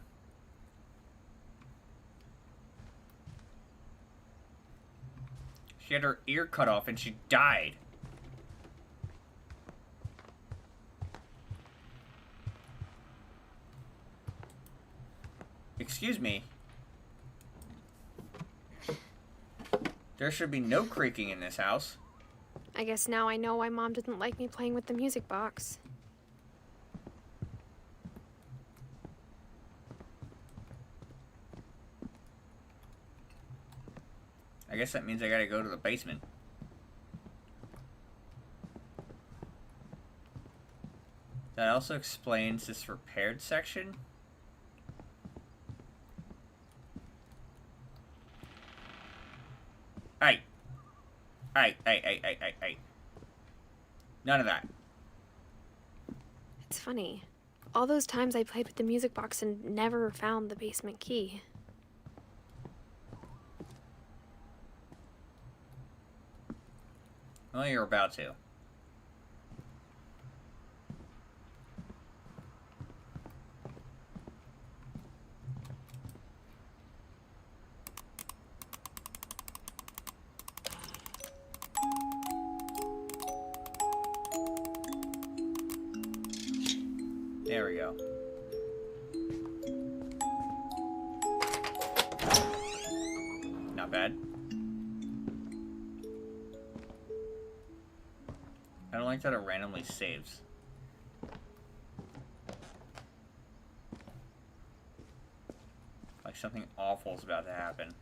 She had her ear cut off and she died. Excuse me. There should be no creaking in this house. I guess now I know why Mom didn't like me playing with the music box. I guess that means I gotta go to the basement. That also explains this repaired section. Hey. None of that. It's funny. All those times I played with the music box and never found the basement key. Well, you're about to. There we go. Not bad. I don't like that it randomly saves. Like something awful is about to happen.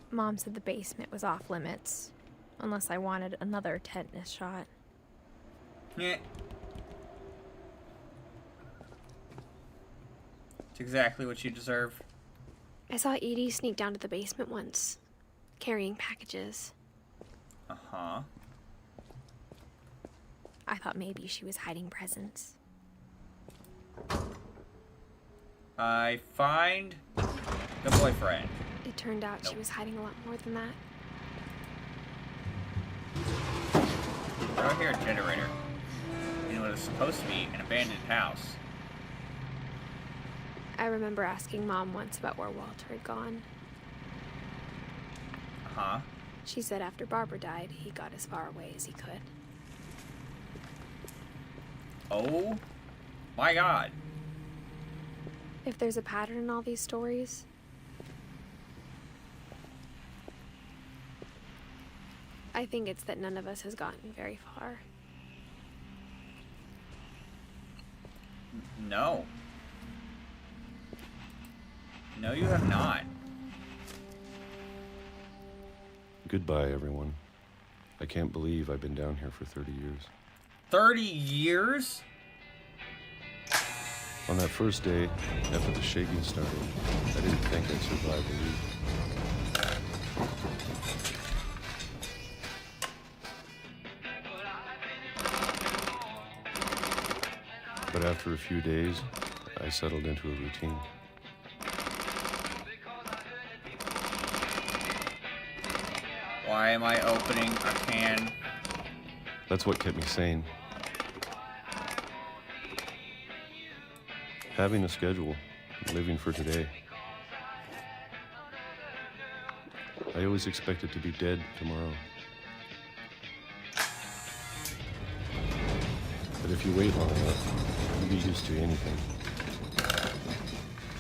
Mom said the basement was off limits, unless I wanted another tetanus shot. Yeah. It's exactly what you deserve. I saw Edie sneak down to the basement once, carrying packages. Uh-huh. I thought maybe she was hiding presents. I find the boyfriend. It turned out she was hiding a lot more than that. Right here, a generator. In what is supposed to be an abandoned house. I remember asking Mom once about where Walter had gone. Uh-huh. She said after Barbara died, he got as far away as he could. Oh my God. If there's a pattern in all these stories, I think it's that none of us has gotten very far. No. No, you have not. Goodbye, everyone. I can't believe I've been down here for 30 years. 30 years? On that first day, after the shaking started, I didn't think I'd survive a week. But after a few days, I settled into a routine. Why am I opening a can? That's what kept me sane. Having a schedule, living for today. I always expected to be dead tomorrow. But if you wait long enough, you'll be used to anything.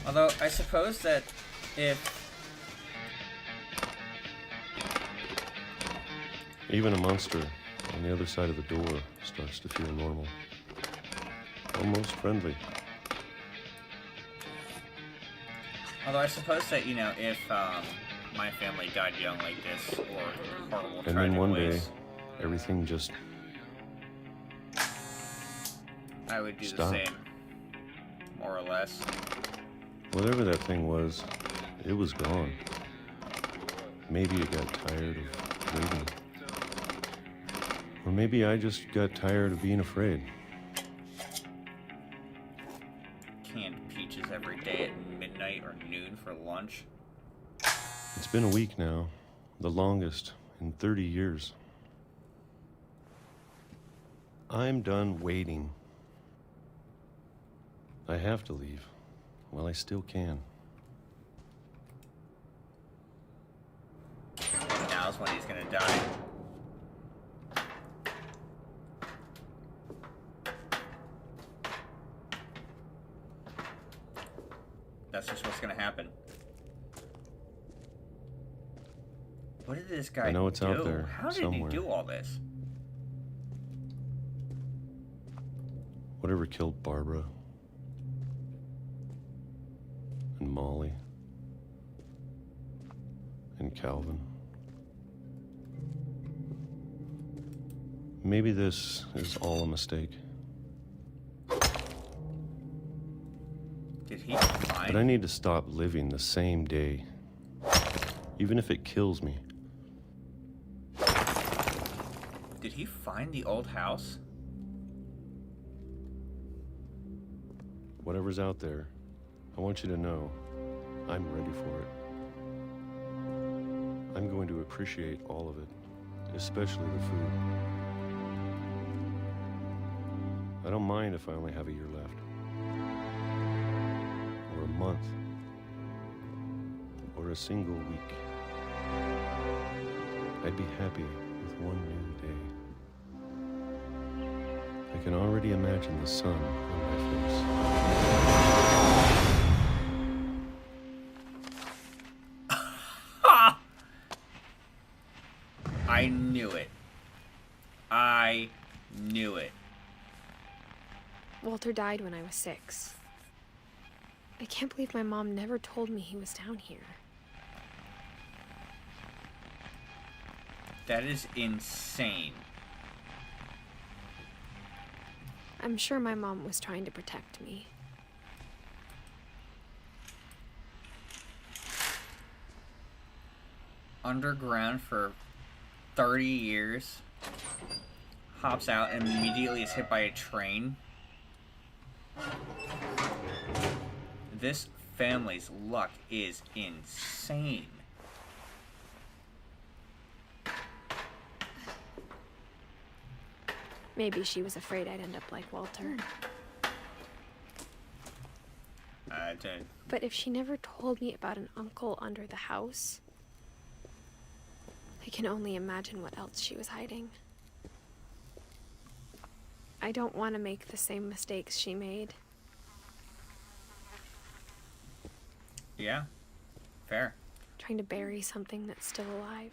Although, I suppose that if... Even a monster on the other side of the door starts to feel normal. Almost friendly. Although I suppose that, you know, if my family died young like this, or horrible And then one day, ways, everything just I would do stopped. the same. More or less. Whatever that thing was, it was gone. Maybe it got tired of waiting. Or maybe I just got tired of being afraid. Canned peaches every day at midnight or noon for lunch. It's been a week now, the longest in 30 years. I'm done waiting. I have to leave while I still can. Now's when he's gonna die. That's just what's gonna happen. What did this guy do? I know it's out there How did somewhere. he do all this? Whatever killed Barbara and Molly and Calvin. Maybe this is all a mistake. Did he find... But I need to stop living the same day, even if it kills me. Did he find the old house? Whatever's out there, I want you to know I'm ready for it. I'm going to appreciate all of it, especially the food. I don't mind if I only have a year left. Or a month. Or a single week. I'd be happy with one new day. I can already imagine the sun on my face. Ha! I knew it. I knew it. Walter died when I was 6. I can't believe my mom never told me he was down here. That is insane. I'm sure my mom was trying to protect me. Underground for 30 years. Hops out and immediately is hit by a train. This family's luck is insane. Maybe she was afraid I'd end up like Walter. But if she never told me about an uncle under the house, I can only imagine what else she was hiding. I don't want to make the same mistakes she made. Yeah. Fair. Trying to bury something that's still alive.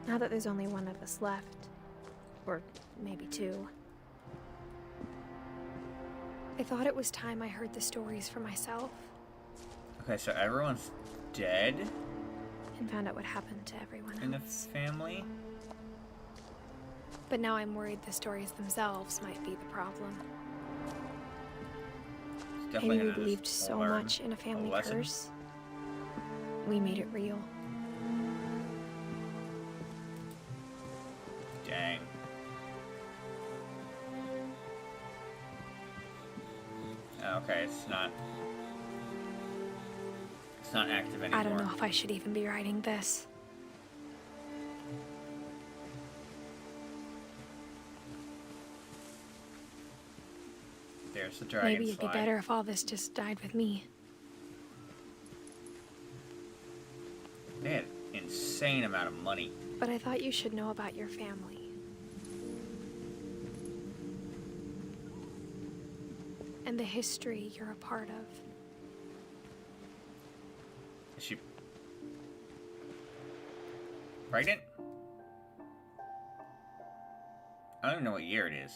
Now that there's only one of us left, or maybe two, I thought it was time I heard the stories for myself Okay, so everyone's dead and found out what happened to everyone in the else. family? But now I'm worried the stories themselves might be the problem. It's definitely Maybe we gonna believed just so learn much in a a family lesson. curse. We made it real. Dang. Okay, it's not active anymore. I don't know if I should even be writing this. There's the dragonfly. Maybe it'd be better if all this just died with me. They had an insane amount of money. But I thought you should know about your family. And the history you're a part of. Is she pregnant? I don't even know what year it is.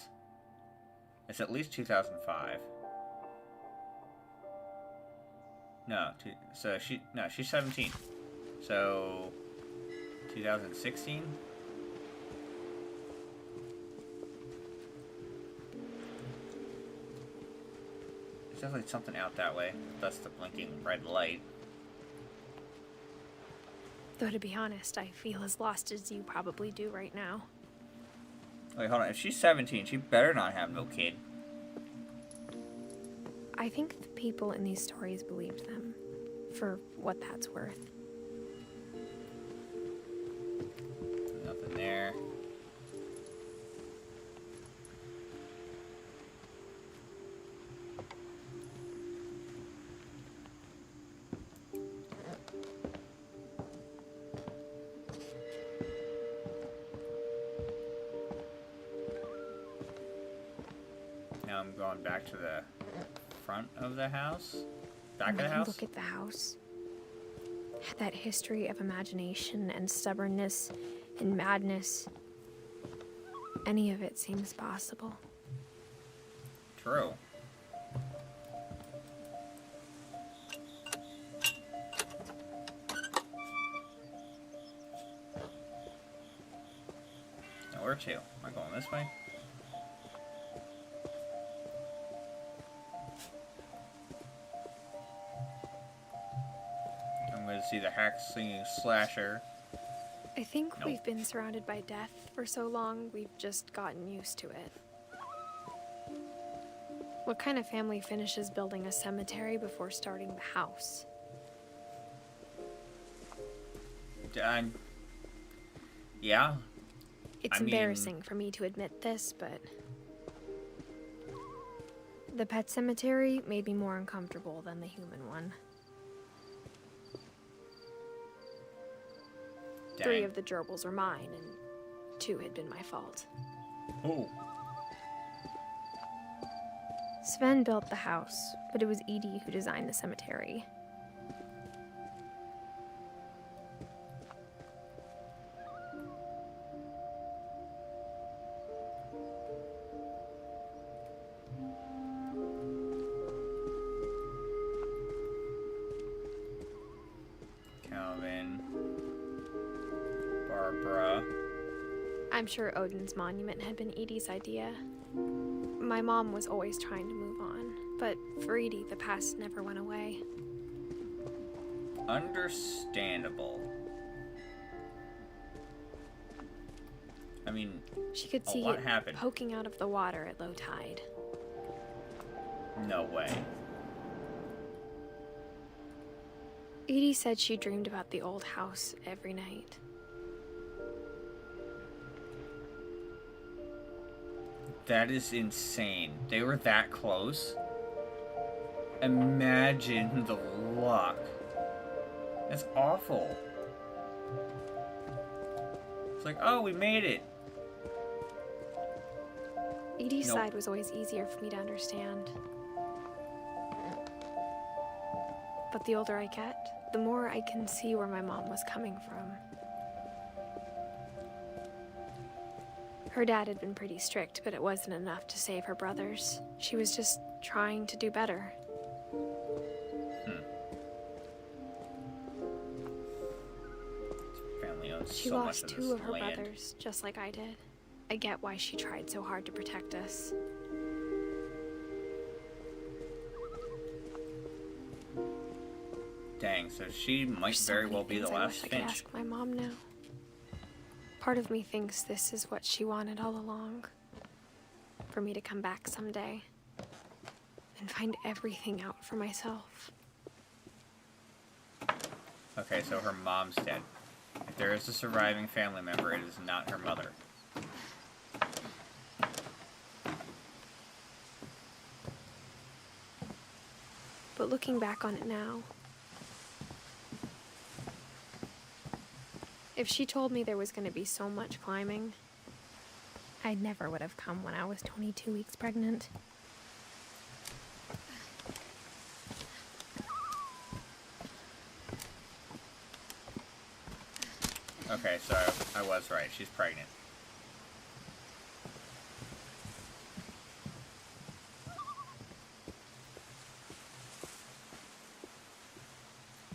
It's at least 2005. No, she's 17. So 2016? There's definitely something out that way. That's the blinking red light. Though to be honest, I feel as lost as you probably do right now. Wait, hold on. If she's 17, she better not have no kid. I think the people in these stories believed them, for what that's worth. Nothing there. Now I'm going back to the front of the house. Back of the house. Look at the house. That history of imagination and stubbornness and madness. Any of it seems possible. True. Now where to? Am I going this way? I'm going to see the hack slinging slasher. I think Nope. we've been surrounded by death for so long, we've just gotten used to it. What kind of family finishes building a cemetery before starting the house? Yeah. It's I mean- embarrassing for me to admit this, but the pet cemetery made me more uncomfortable than the human one. Dang. 3 of the gerbils were mine, and 2 had been my fault. Oh. Sven built the house, but it was Edie who designed the cemetery. Calvin. Barbara. I'm sure Odin's monument had been Edie's idea. My mom was always trying to move on, but for Edie, the past never went away. Understandable. I mean, She could A see lot it happened. poking out of the water at low tide. no way. Edie said she dreamed about the old house every night. That is insane. They were that close. Imagine the luck. That's awful. It's like, oh, we made it. Edie's Nope. side was always easier for me to understand. But the older I get, the more I can see where my mom was coming from. Her dad had been pretty strict, but it wasn't enough to save her brothers. She was just trying to do better. Family owns She so much lost of two this of her land. brothers, just like I did. I get why she tried so hard to protect us. Dang, so she might There's so very many well be the things I last wish I could Finch. ask my mom now. Part of me thinks this is what she wanted all along. For me to come back someday and find everything out for myself. Okay, so her mom's dead. If there is a surviving family member, it is not her mother. But looking back on it now, if she told me there was going to be so much climbing, I never would have come when I was 22 weeks pregnant. Okay, so I was right. She's pregnant.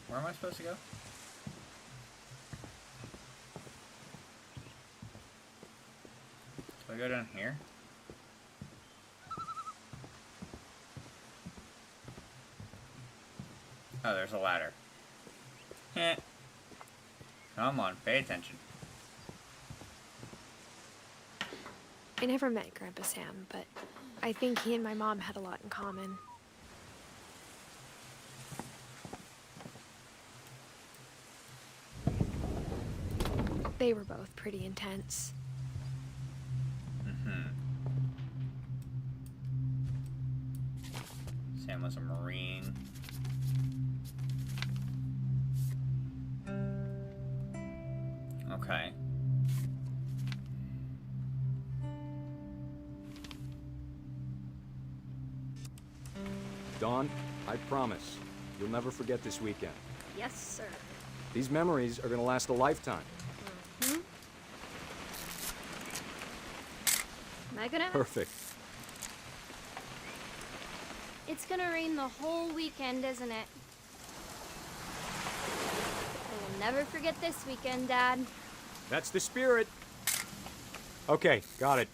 Where am I supposed to go? Do I go down here? Oh, there's a ladder. Heh. Come on, pay attention. I never met Grandpa Sam, but I think he and my mom had a lot in common. They were both pretty intense. Sam was a Marine. Okay. Dawn, I promise, you'll never forget this weekend. Yes, sir. These memories are gonna last a lifetime. Am I gonna? Perfect. It's gonna rain the whole weekend, isn't it? I will never forget this weekend, Dad. That's the spirit. Okay, got it.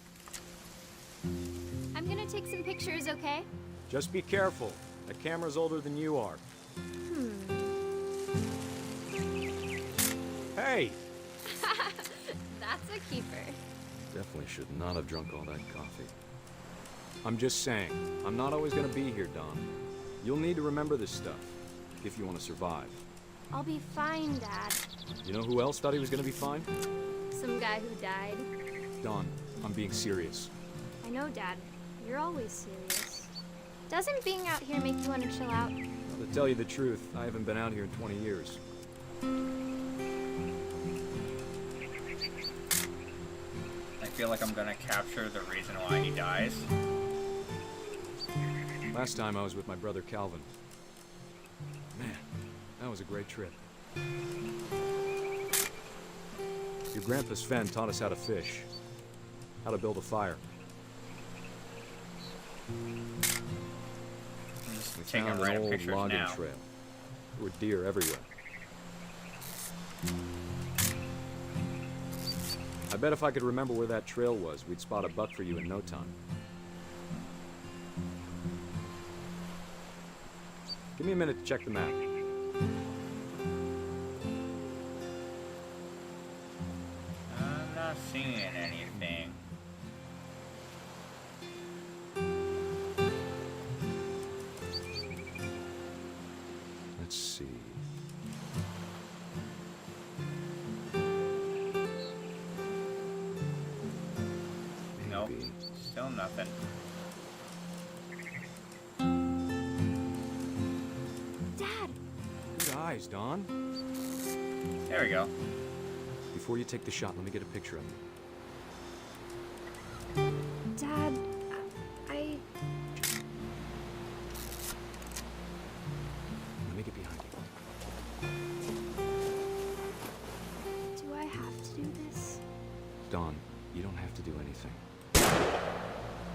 I'm gonna take some pictures, okay? Just be careful. That camera's older than you are. Hey! That's a keeper. Definitely should not have drunk all that coffee. I'm just saying, I'm not always gonna be here, Don. You'll need to remember this stuff, if you want to survive. I'll be fine, Dad. You know who else thought he was gonna be fine? Some guy who died. Don, I'm being serious. I know, Dad. You're always serious. Doesn't being out here make you want to chill out? Well, to tell you the truth, I haven't been out here in 20 years. I feel like I'm gonna capture the reason why he dies. Last time I was with my brother Calvin. Man, that was a great trip. Your grandpa Sven taught us how to fish, how to build a fire. I'm just We taking found an random old pictures logging now. trail. There were deer everywhere. I bet if I could remember where that trail was, we'd spot a buck for you in no time. Give me a minute to check the map. I'm not seeing anything. Let's see. Nope. Maybe. Still nothing. Dad! Good eyes, Don. There we go. Before you take the shot, let me get a picture of you. Dad, Don, you don't have to do anything.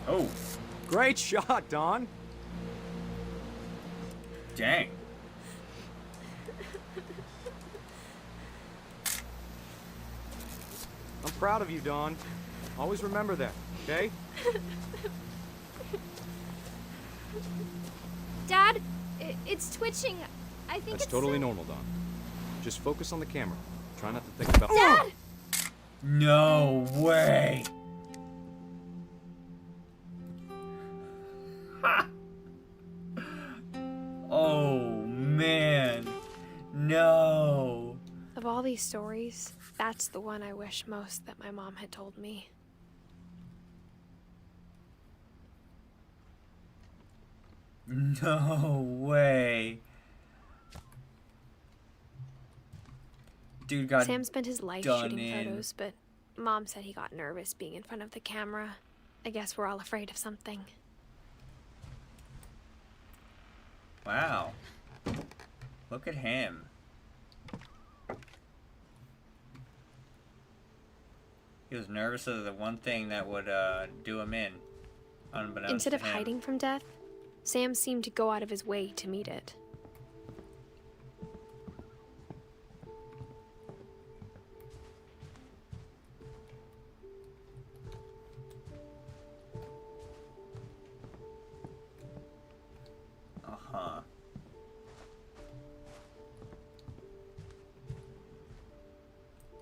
Oh, Great shot, Don! dang. I'm proud of you, Don. Always remember that, okay? Dad, it's twitching. I think That's it's totally normal, Don. Just focus on the camera. Try not to think about— Dad! No way. Ha! Oh, man. No. Of all these stories, that's the one I wish most that my mom had told me. No way. Dude got Sam spent his life done shooting in. photos, but Mom said he got nervous being in front of the camera. I guess we're all afraid of something. Wow. Look at him. He was nervous of the one thing that would do him in, unbeknownst Instead to of him. hiding from death, Sam seemed to go out of his way to meet it. Uh-huh.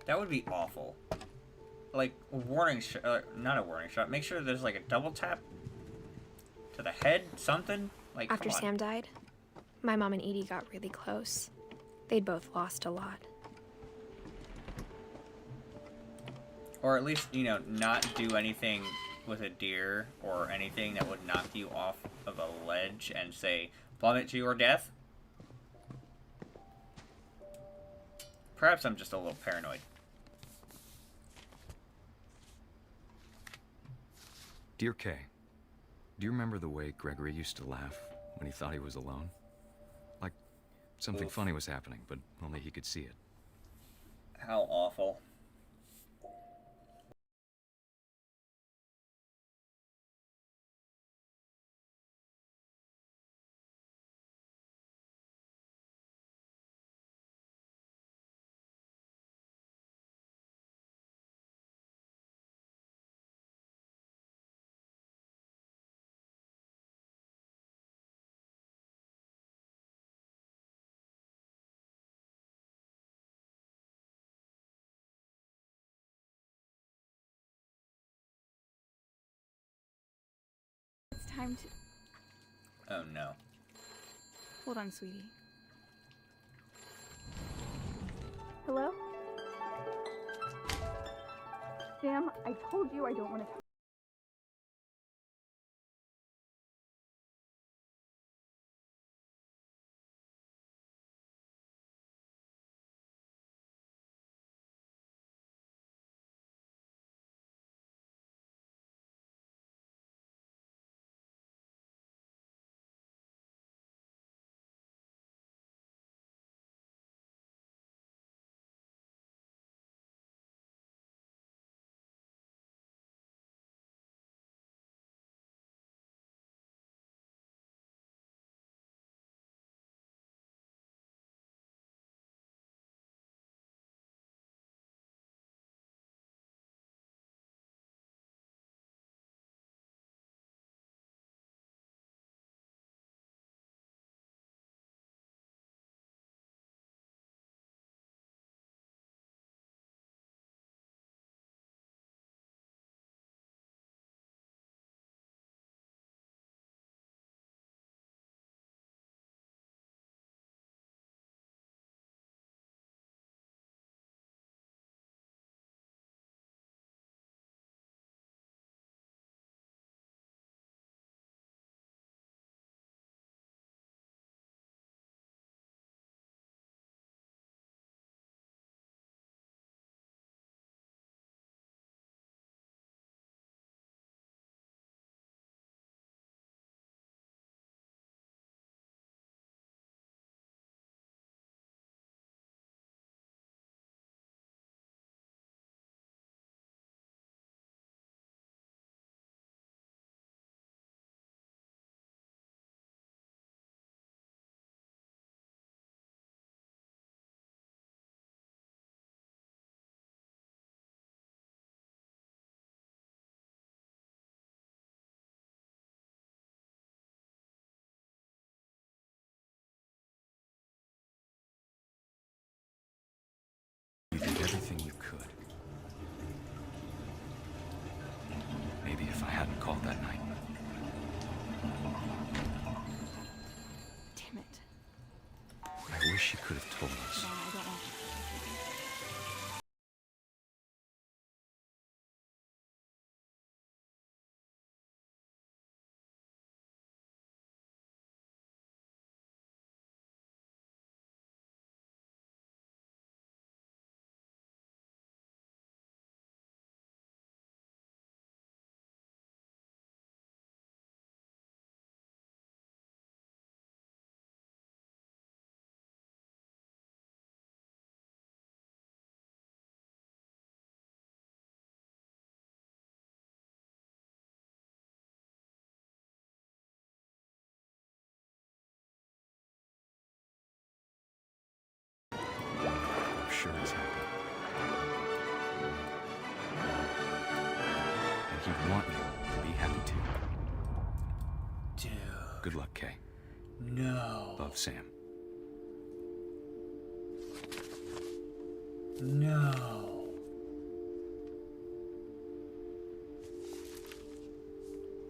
That would be awful. Like, a warning shot, not a warning shot. Make sure there's like a double tap to the head, something. Like, After come on. Sam died, my mom and Edie got really close. They'd both lost a lot. Or at least, you know, not do anything with a deer or anything that would knock you off of a ledge and say, plummet to your death. Perhaps I'm just a little paranoid. Dear Kay, do you remember the way Gregory used to laugh when he thought he was alone? Like something funny was happening, but only he could see it. How awful. It's time to... Oh no. Hold on, sweetie. Hello? Sam, I told you I don't want to... hadn't called that night. Damn it. I wish she could have told us. No, I don't want to. I'm sure he's happy. And he'd want you to be happy too. Dude. Good luck, Kay. No. Love, Sam. No.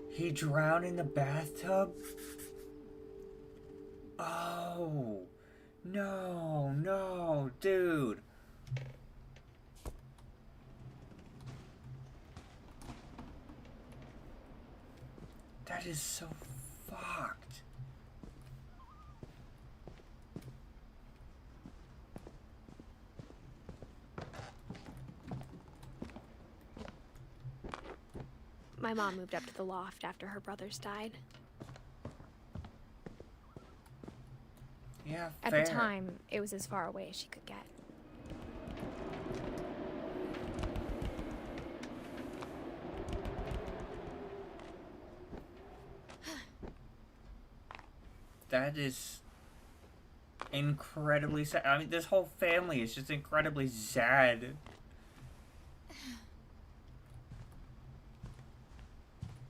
He drowned in the bathtub? Oh. No, no, dude. That is so fucked. My mom moved up to the loft after her brothers died. Yeah, At fair. the time, it was as far away as she could get. That is incredibly sad. I mean, this whole family is just incredibly sad.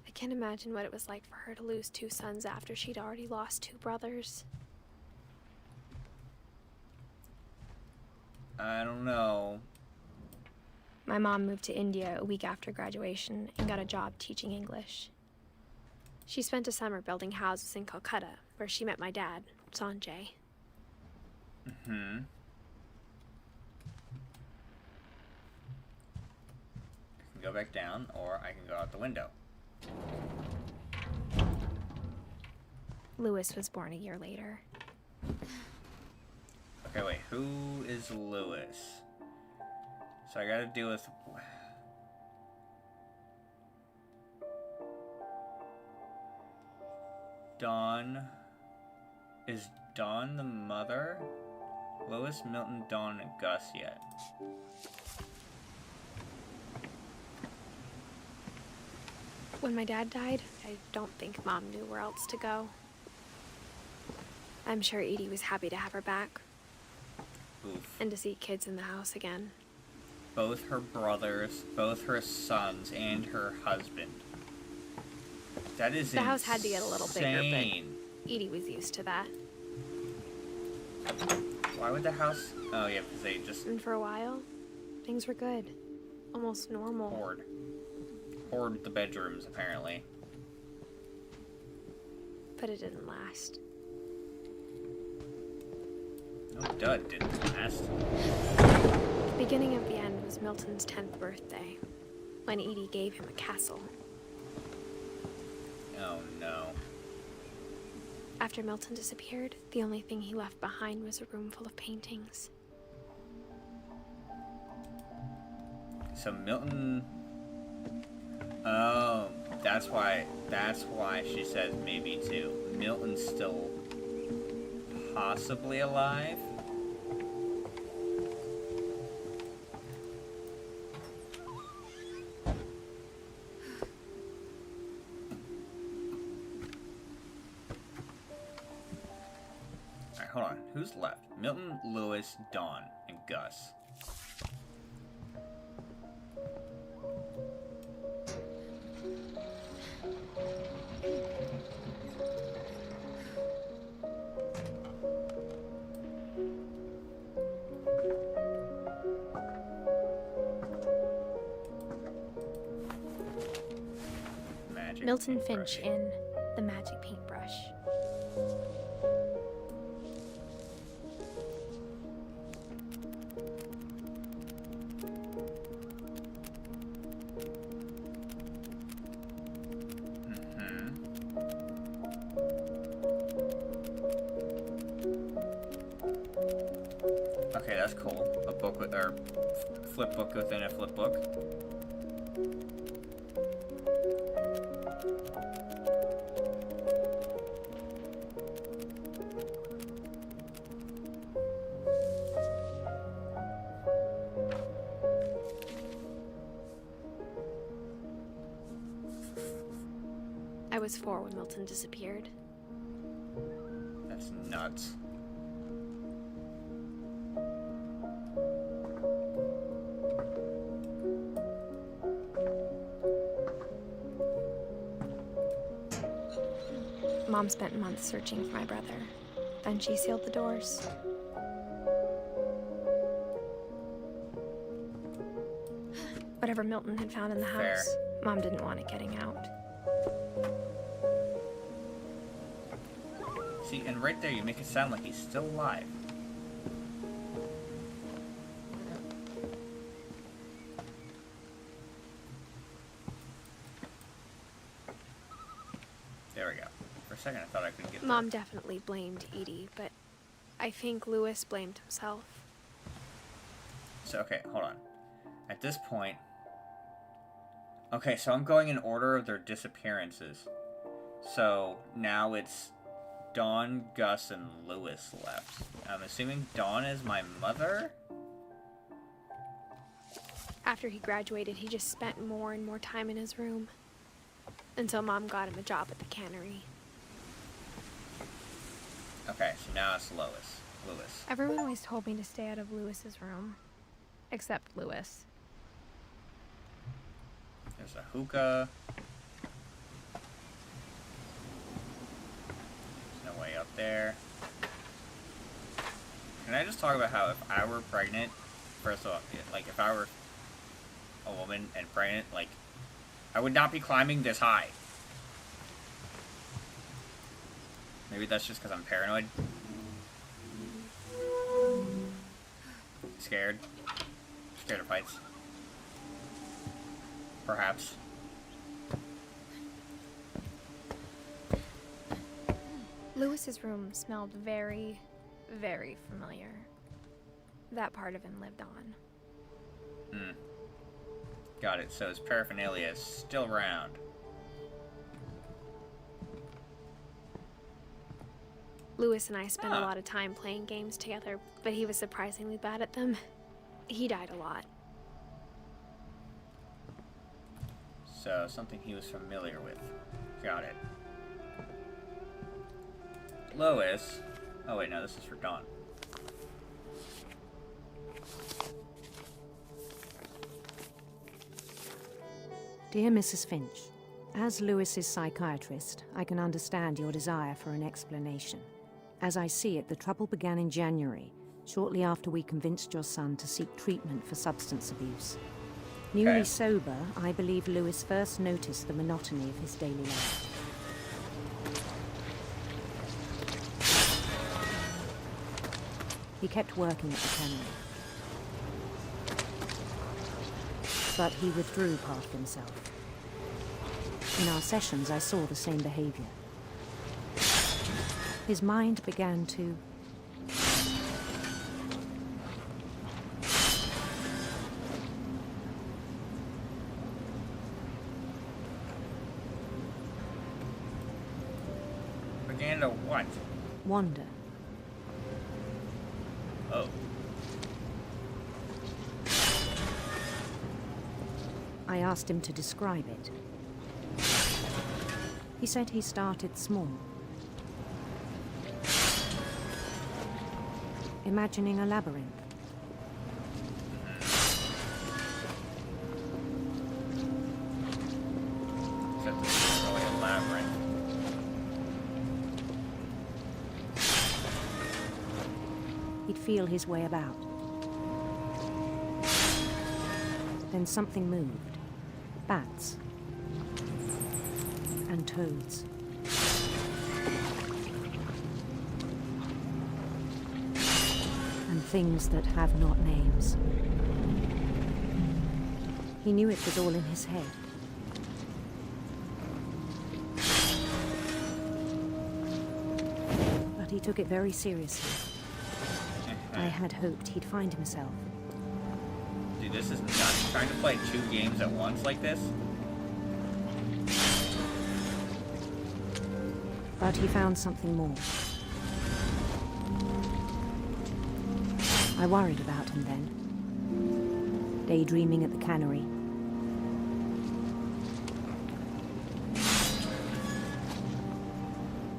I can't imagine what it was like for her to lose 2 sons after she'd already lost 2 brothers. I don't know. My mom moved to India a week after graduation and got a job teaching English. She spent a summer building houses in Calcutta, where she met my dad, Sanjay. Mm-hmm. I can go back down, or I can go out the window. Lewis was born a year later. Okay, wait. Who is Lewis? So I gotta deal with... Dawn. Is Dawn the mother? Lois, Milton, Dawn, and Gus yet? When my dad died, I don't think Mom knew where else to go. I'm sure Edie was happy to have her back. Oof. And to see kids in the house again. Both her brothers, both her sons, and her husband. That is The house had to get a little bigger, insane. but Edie was used to that. Why would the house... Oh, yeah, because they just... And for a while, things were good. Almost normal. Hoard the bedrooms, apparently. But it didn't last. No, dud didn't last. The beginning of the end was Milton's 10th birthday, when Edie gave him a castle. Oh, no. After Milton disappeared, the only thing he left behind was a room full of paintings. So Milton... Oh, that's why she says maybe too. Milton's still possibly alive? Alright, hold on. Who's left? Milton, Lewis, Dawn, and Gus. Milton paintbrush. Finch in The Magic Paintbrush. Okay, that's cool. A book with, or flip book within a flip book. I was 4 when Milton disappeared. That's nuts. Mom spent months searching for my brother. Then she sealed the doors. Whatever Milton had found in the Fair. house, Mom didn't want it getting out. See, and right there you make it sound like he's still alive. There we go. For a second I thought I couldn't get Mom definitely blamed Edie, but I think Lewis blamed himself. So, okay, hold on. At this point... Okay, so I'm going in order of their disappearances. So, now it's Dawn, Gus, and Lewis left. I'm assuming Dawn is my mother? After he graduated, he just spent more and more time in his room. Until Mom got him a job at the cannery. Okay, so now it's Lewis. Everyone always told me to stay out of Lewis's room. Except Lewis. There's a hookah. There's no way up there. Can I just talk about how if I were pregnant, first of all, like if I were a woman and pregnant, like I would not be climbing this high. Maybe that's just because I'm paranoid. Scared. Scared of heights. Perhaps. Lewis's room smelled very, very familiar. That part of him lived on. Got it. So his paraphernalia is still around. Lewis and I spent a lot of time playing games together, but he was surprisingly bad at them. He died a lot. So, something he was familiar with. Got it. Lois. Oh wait, no, this is for Dawn. Dear Mrs. Finch, as Lewis's psychiatrist, I can understand your desire for an explanation. As I see it, the trouble began in January, shortly after we convinced your son to seek treatment for substance abuse. Newly sober, I believe Lewis first noticed the monotony of his daily life. He kept working at the cannery. But he withdrew part of himself. In our sessions, I saw the same behavior. His mind began to... Began to what? wander. Oh. I asked him to describe it. He said he started small. Imagining a labyrinth. Except this is really a labyrinth. He'd feel his way about. Then something moved. Bats. and toads. And things that have not names. He knew it was all in his head. But he took it very seriously. I had hoped he'd find himself. Dude, this is nuts. Trying to play 2 games at once like this? But he found something more. I worried about him then, daydreaming at the cannery.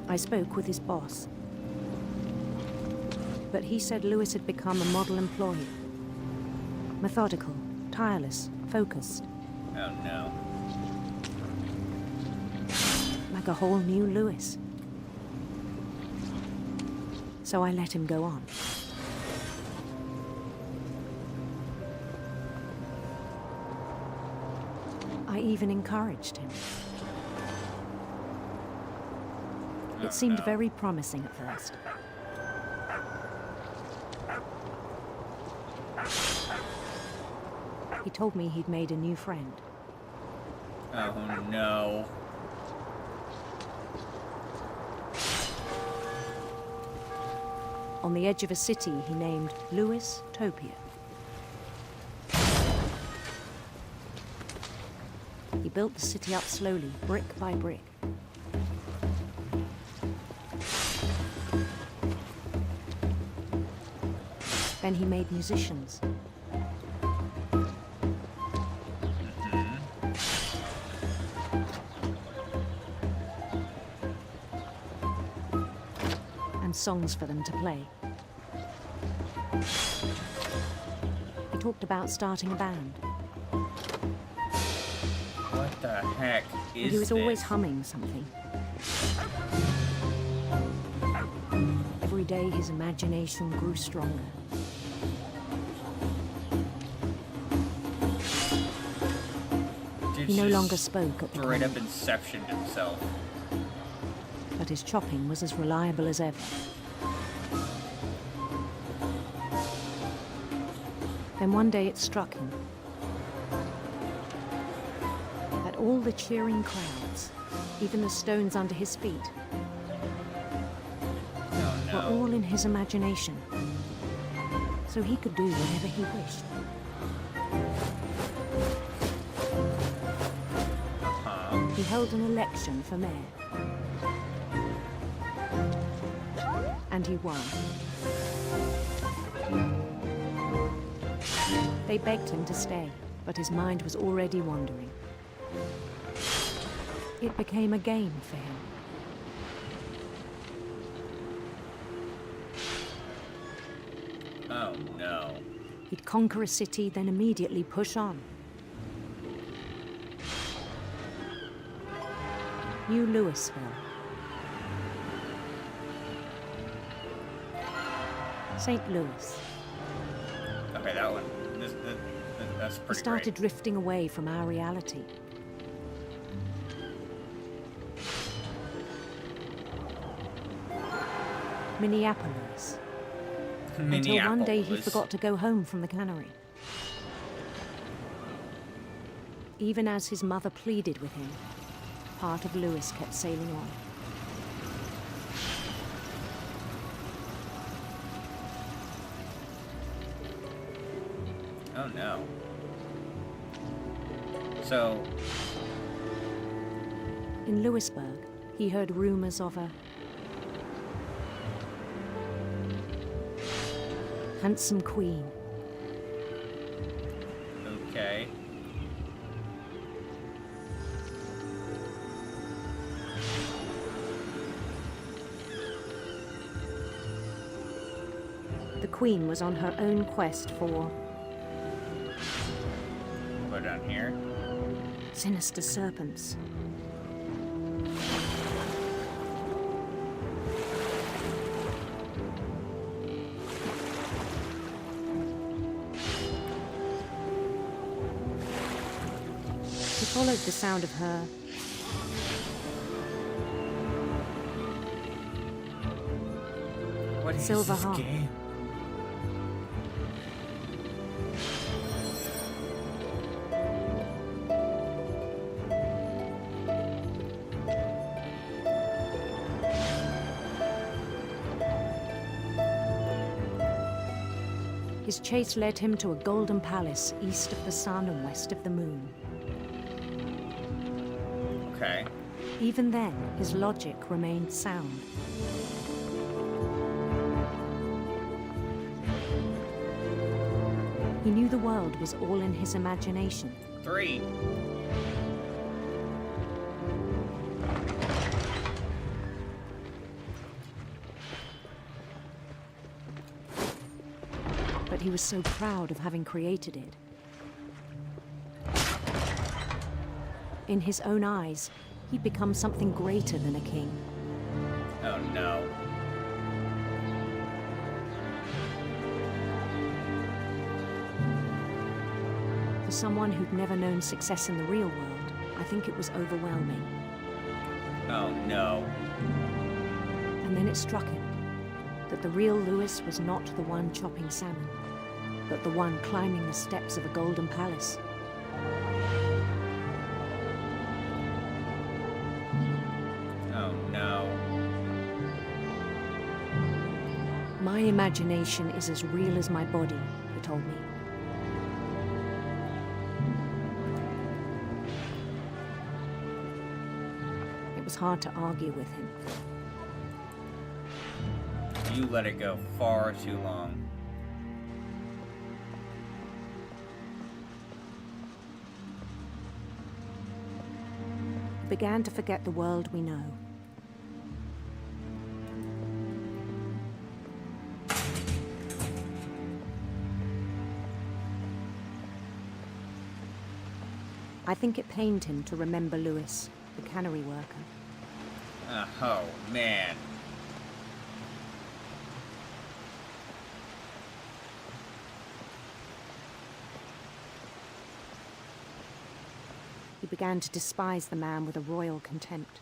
I spoke with his boss, but he said Lewis had become a model employee. Methodical, tireless, focused. Oh no. Like a whole new Lewis. So I let him go on. I even encouraged him. It seemed very promising at first. He told me he'd made a new friend. Oh no. On the edge of a city he named Lewis Topia. He built the city up slowly, brick by brick. Then he made musicians. And songs for them to play. He talked about starting a band. What the heck is He was always this? humming something. Every day his imagination grew stronger. Dude, He no just longer spoke at the straight time, up inceptioned himself. but his chopping was as reliable as ever. Then one day it struck him that all the cheering crowds, even the stones under his feet, Oh were no. all in his imagination, so he could do whatever he wished. He held an election for mayor. And he won. They begged him to stay, but his mind was already wandering. It became a game for him. Oh no. He'd conquer a city, then immediately push on. New Louisville. St. Louis. Okay, that one. That's We pretty started great. drifting away from our reality. Minneapolis. Until one day he Minneapolis. forgot to go home from the cannery. Even as his mother pleaded with him, part of Lewis kept sailing on. Oh no. So, In Lewisburg, he heard rumors of a handsome queen. okay. The queen was on her own quest for Go down here. sinister serpents. He followed the sound of her What is Silver this Heart. game? His chase led him to a golden palace east of the sun and west of the moon. Okay. Even then, his logic remained sound. He knew the world was all in his imagination. 3. But he was so proud of having created it. In his own eyes, he'd become something greater than a king. Oh no. For someone who'd never known success in the real world, I think it was overwhelming. Oh no. And then it struck him that the real Lewis was not the one chopping salmon, but the one climbing the steps of a golden palace. Oh no. My imagination is as real as my body, he told me. It was hard to argue with him. You let it go far too long. He began to forget the world we know. I think it pained him to remember Lewis, the cannery worker. Oh man. He began to despise the man with a royal contempt.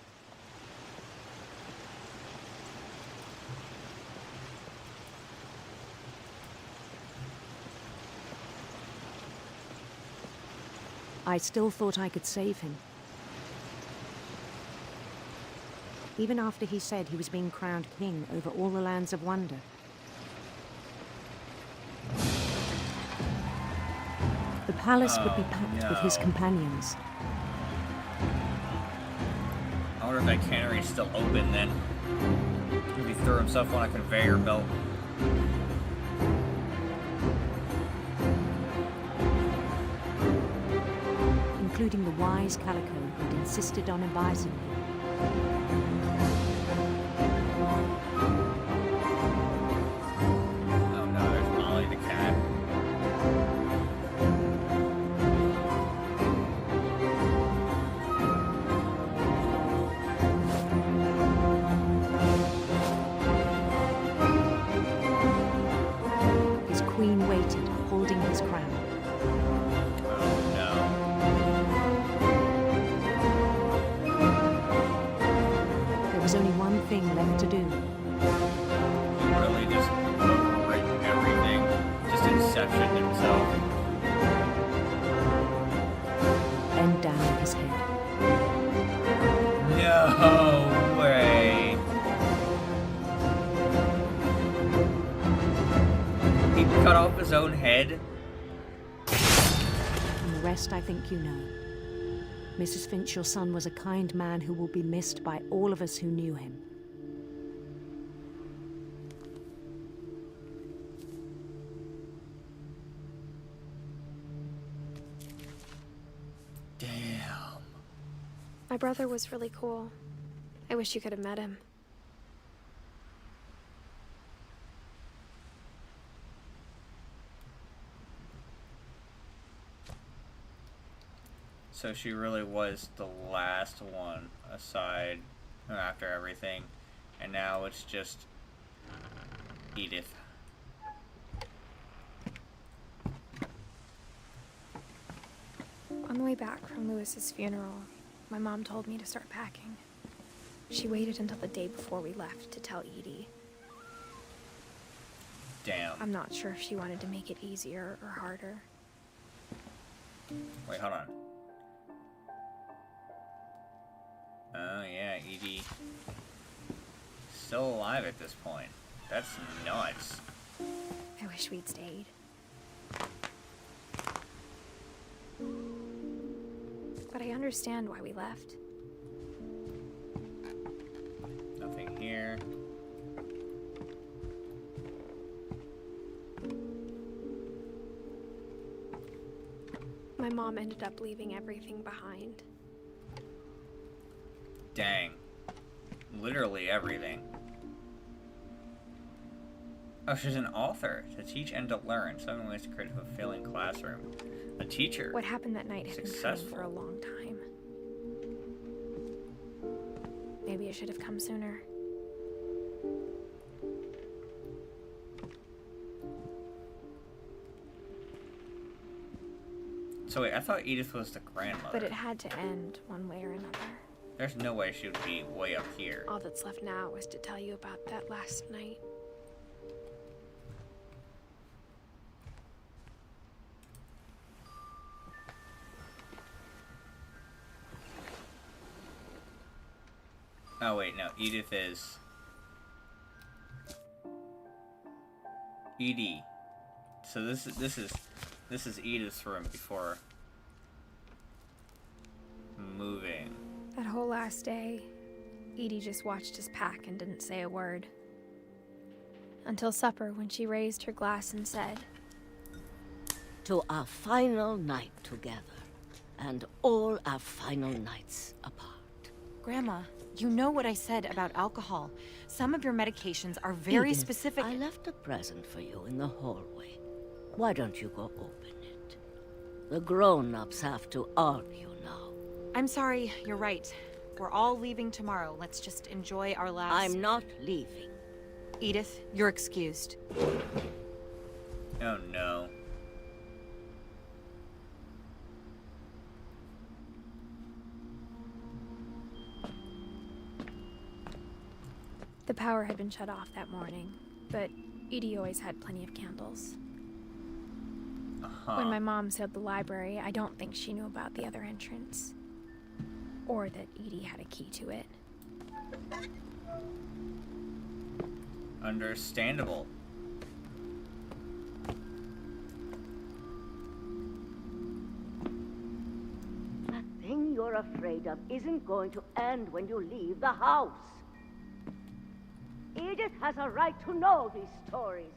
I still thought I could save him. Even after he said he was being crowned king over all the lands of wonder. The palace would be packed with his companions. I wonder if that cannery is still open then. Maybe he threw himself on a conveyor belt. Including the wise Calico who'd insisted on advising him. Oh no, there's Molly the cat. His queen waited, holding his crown. Oh no. There was only one thing left to do. He really just overwritten everything. Just inception himself. Bend down his head. No way. He cut off his own head? And the rest I think you know. Mrs. Finch, your son was a kind man who will be missed by all of us who knew him. Damn. My brother was really cool. I wish you could have met him. So she really was the last one aside after everything. And now it's just Edith. On the way back from Lewis's funeral, my mom told me to start packing. She waited until the day before we left to tell Edie. Damn. I'm not sure if she wanted to make it easier or harder. Wait, hold on. Oh yeah, Edie. Still alive at this point. That's nuts. I wish we'd stayed. But I understand why we left. Nothing here. My mom ended up leaving everything behind. Dang. Literally everything. Oh, she's an author. To teach and to learn. 7 ways to create a fulfilling classroom. A teacher. What happened that night had been coming for a long time. Maybe it should have come sooner. So wait, I thought Edith was the grandmother. But it had to end one way or another. There's no way she would be way up here. All that's left now is to tell you about that last night. Oh wait, no, Edith is Edie. So this is Edith's room before moving. That whole last day, Edie just watched us pack and didn't say a word. Until supper, when she raised her glass and said, "To our final night together, and all our final nights apart." Grandma, you know what I said about alcohol. Some of your medications are very Edith, specific. I left a present for you in the hallway. Why don't you go open it? The grown-ups have to argue now. I'm sorry, you're right. We're all leaving tomorrow. Let's just enjoy our last... I'm not leaving. Edith, you're excused. Oh no. The power had been shut off that morning, but Edie always had plenty of candles. When my mom sailed the library, I don't think she knew about the other entrance. Or that Edie had a key to it. Understandable. The thing you're afraid of isn't going to end when you leave the house. Edith has a right to know these stories.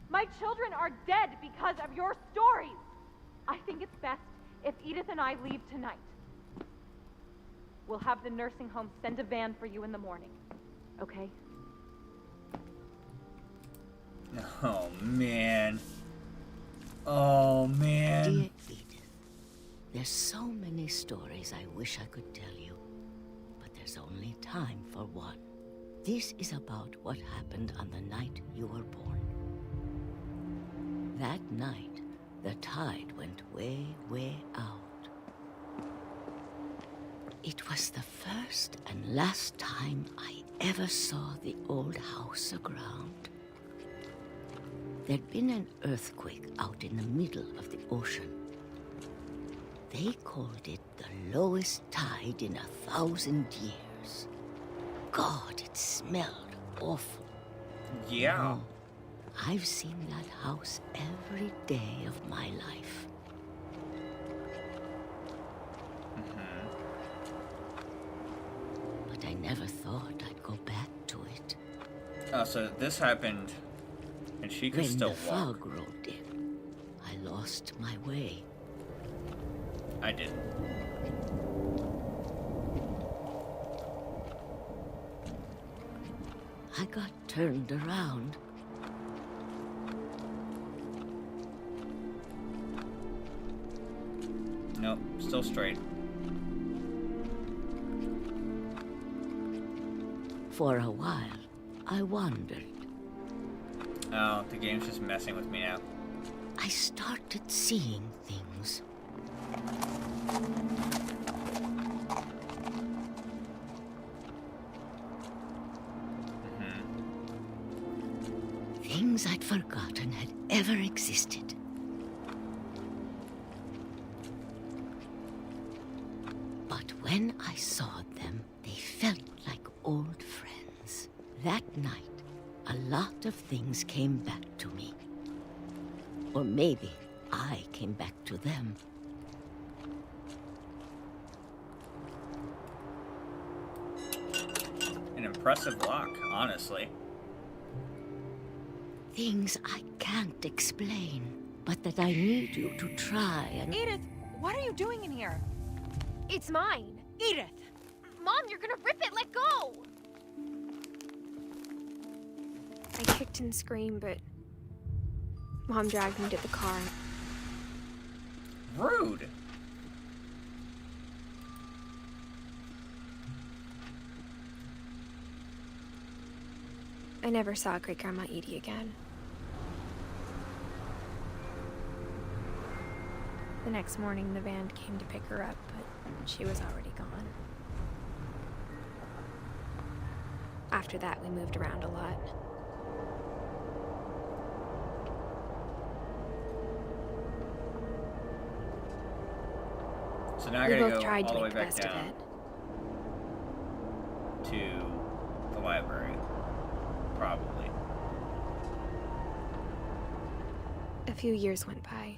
My children are dead because of your stories. I think it's best if Edith and I leave tonight. We'll have the nursing home send a van for you in the morning, okay? Oh man. Oh man. Dear Edith, there's so many stories I wish I could tell you, but there's only time for one. This is about what happened on the night you were born. That night, the tide went way, way out. It was the first and last time I ever saw the old house aground. There'd been an earthquake out in the middle of the ocean. They called it the lowest tide in 1,000 years. God, it smelled awful. Yeah. No, I've seen that house every day of my life. But I never thought I'd go back to it. Oh, so this happened, and she could When still the walk. fog rolled in, I lost my way. I didn't. I got turned around. Nope, still straight. For a while, I wandered. Oh, the game's just messing with me now. I started seeing things. Things things I'd forgotten had ever existed. But when I saw them, they felt like old friends. That night, a lot of things came back to me. Or maybe I came back to them. An impressive lock, honestly. Things I can't explain, but that I need you to try and... Edith, what are you doing in here? It's mine. Edith! Mom, you're gonna rip it! Let go! I kicked and screamed, but Mom dragged me to the car. Rude. I never saw Great-Grandma Edie again. The next morning, the van came to pick her up, but she was already gone. After that, we moved around a lot. So now I We gotta both go tried all to the way make the back best of down it. to the library. Probably. A few years went by.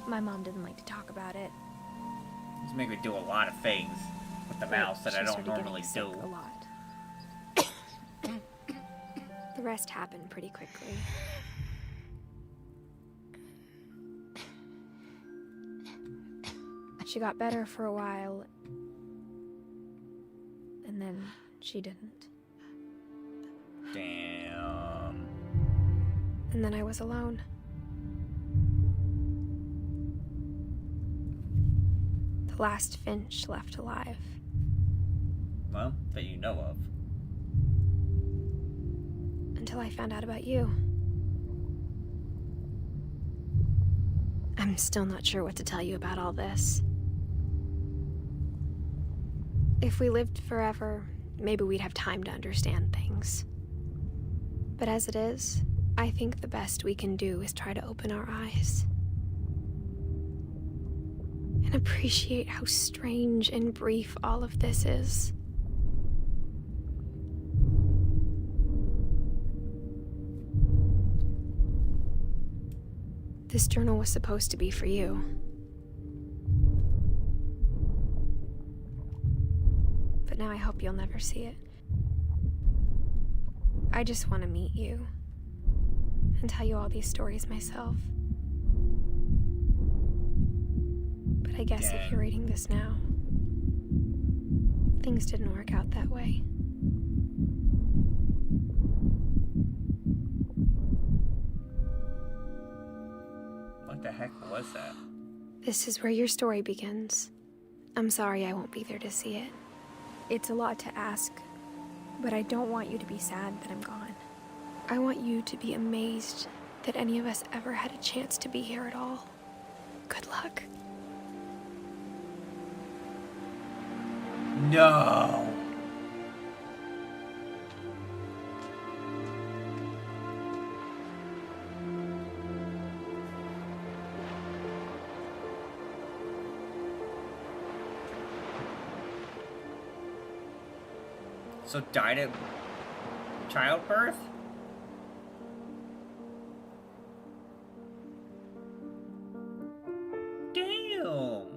My mom didn't like to talk about it. It's make me do a lot of things with the but mouse that she I don't started getting normally sick do. a lot. The rest happened pretty quickly. She got better for a while, and then she didn't. Damn. And then I was alone. The last Finch left alive. Well, that you know of. Until I found out about you. I'm still not sure what to tell you about all this. If we lived forever, maybe we'd have time to understand things. But as it is, I think the best we can do is try to open our eyes. And appreciate how strange and brief all of this is. This journal was supposed to be for you. But now I hope you'll never see it. I just want to meet you and tell you all these stories myself. But I guess if you're reading this now, things didn't work out that way. What the heck was that? This is where your story begins. I'm sorry I won't be there to see it. It's a lot to ask, but I don't want you to be sad that I'm gone. I want you to be amazed that any of us ever had a chance to be here at all. Good luck. No! So died at childbirth? Damn!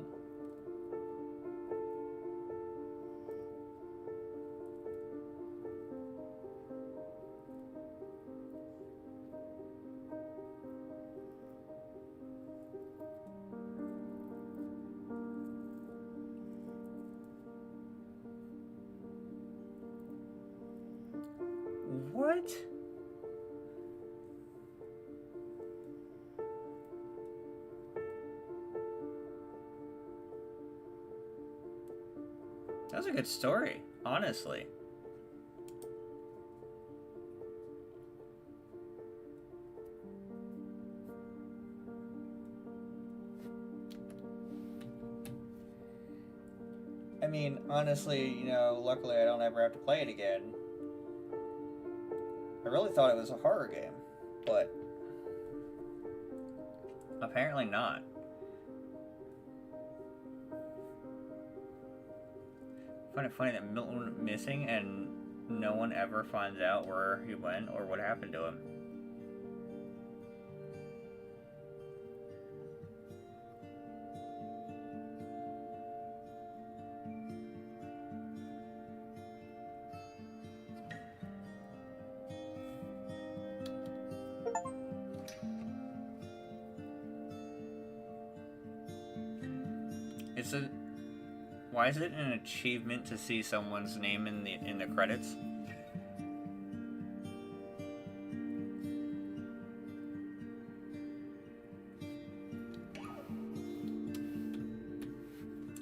What? That was a good story, honestly. mean, honestly, you know, luckily I don't ever have to play it again. I really thought it was a horror game, but apparently not. I find it funny that Milton went missing and no one ever finds out where he went or what happened to him. Why is it an achievement to see someone's name in the credits?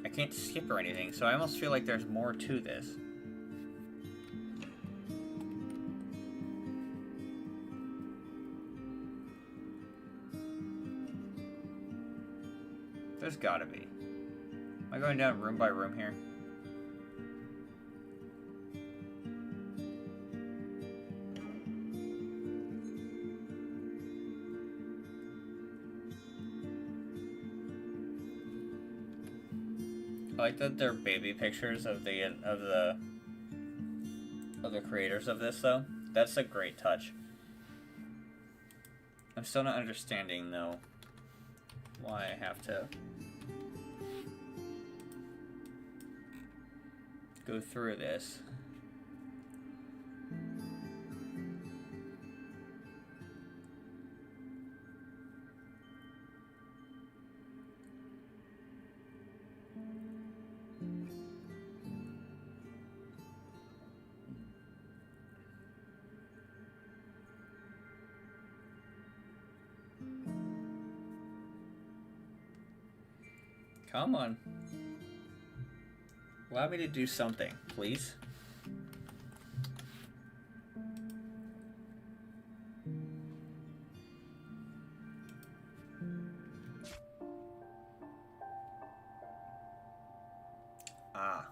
I can't skip or anything, so I almost feel like there's more to this. There's gotta be. Am I going down room by room here? I like that they're baby pictures of the creators of this, though. That's a great touch. I'm still not understanding, though, why I have to go through this. Come on. Allow me to do something, please. Ah.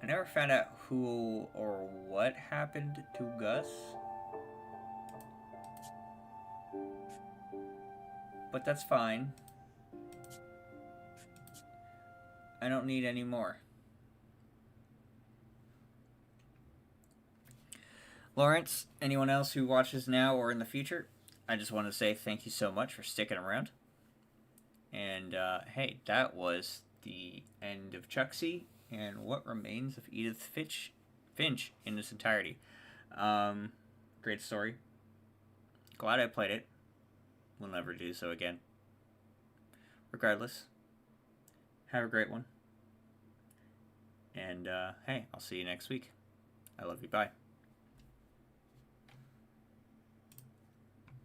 I never found out who or what happened to Gus. But that's fine. I don't need any more. Lawrence, anyone else who watches now or in the future, I just want to say thank you so much for sticking around. And hey, that was the end of Chuxie and what remains of Edith Finch in its entirety. Great story. Glad I played it. Will never do so again. Regardless, have a great one. And hey, I'll see you next week. I love you. Bye.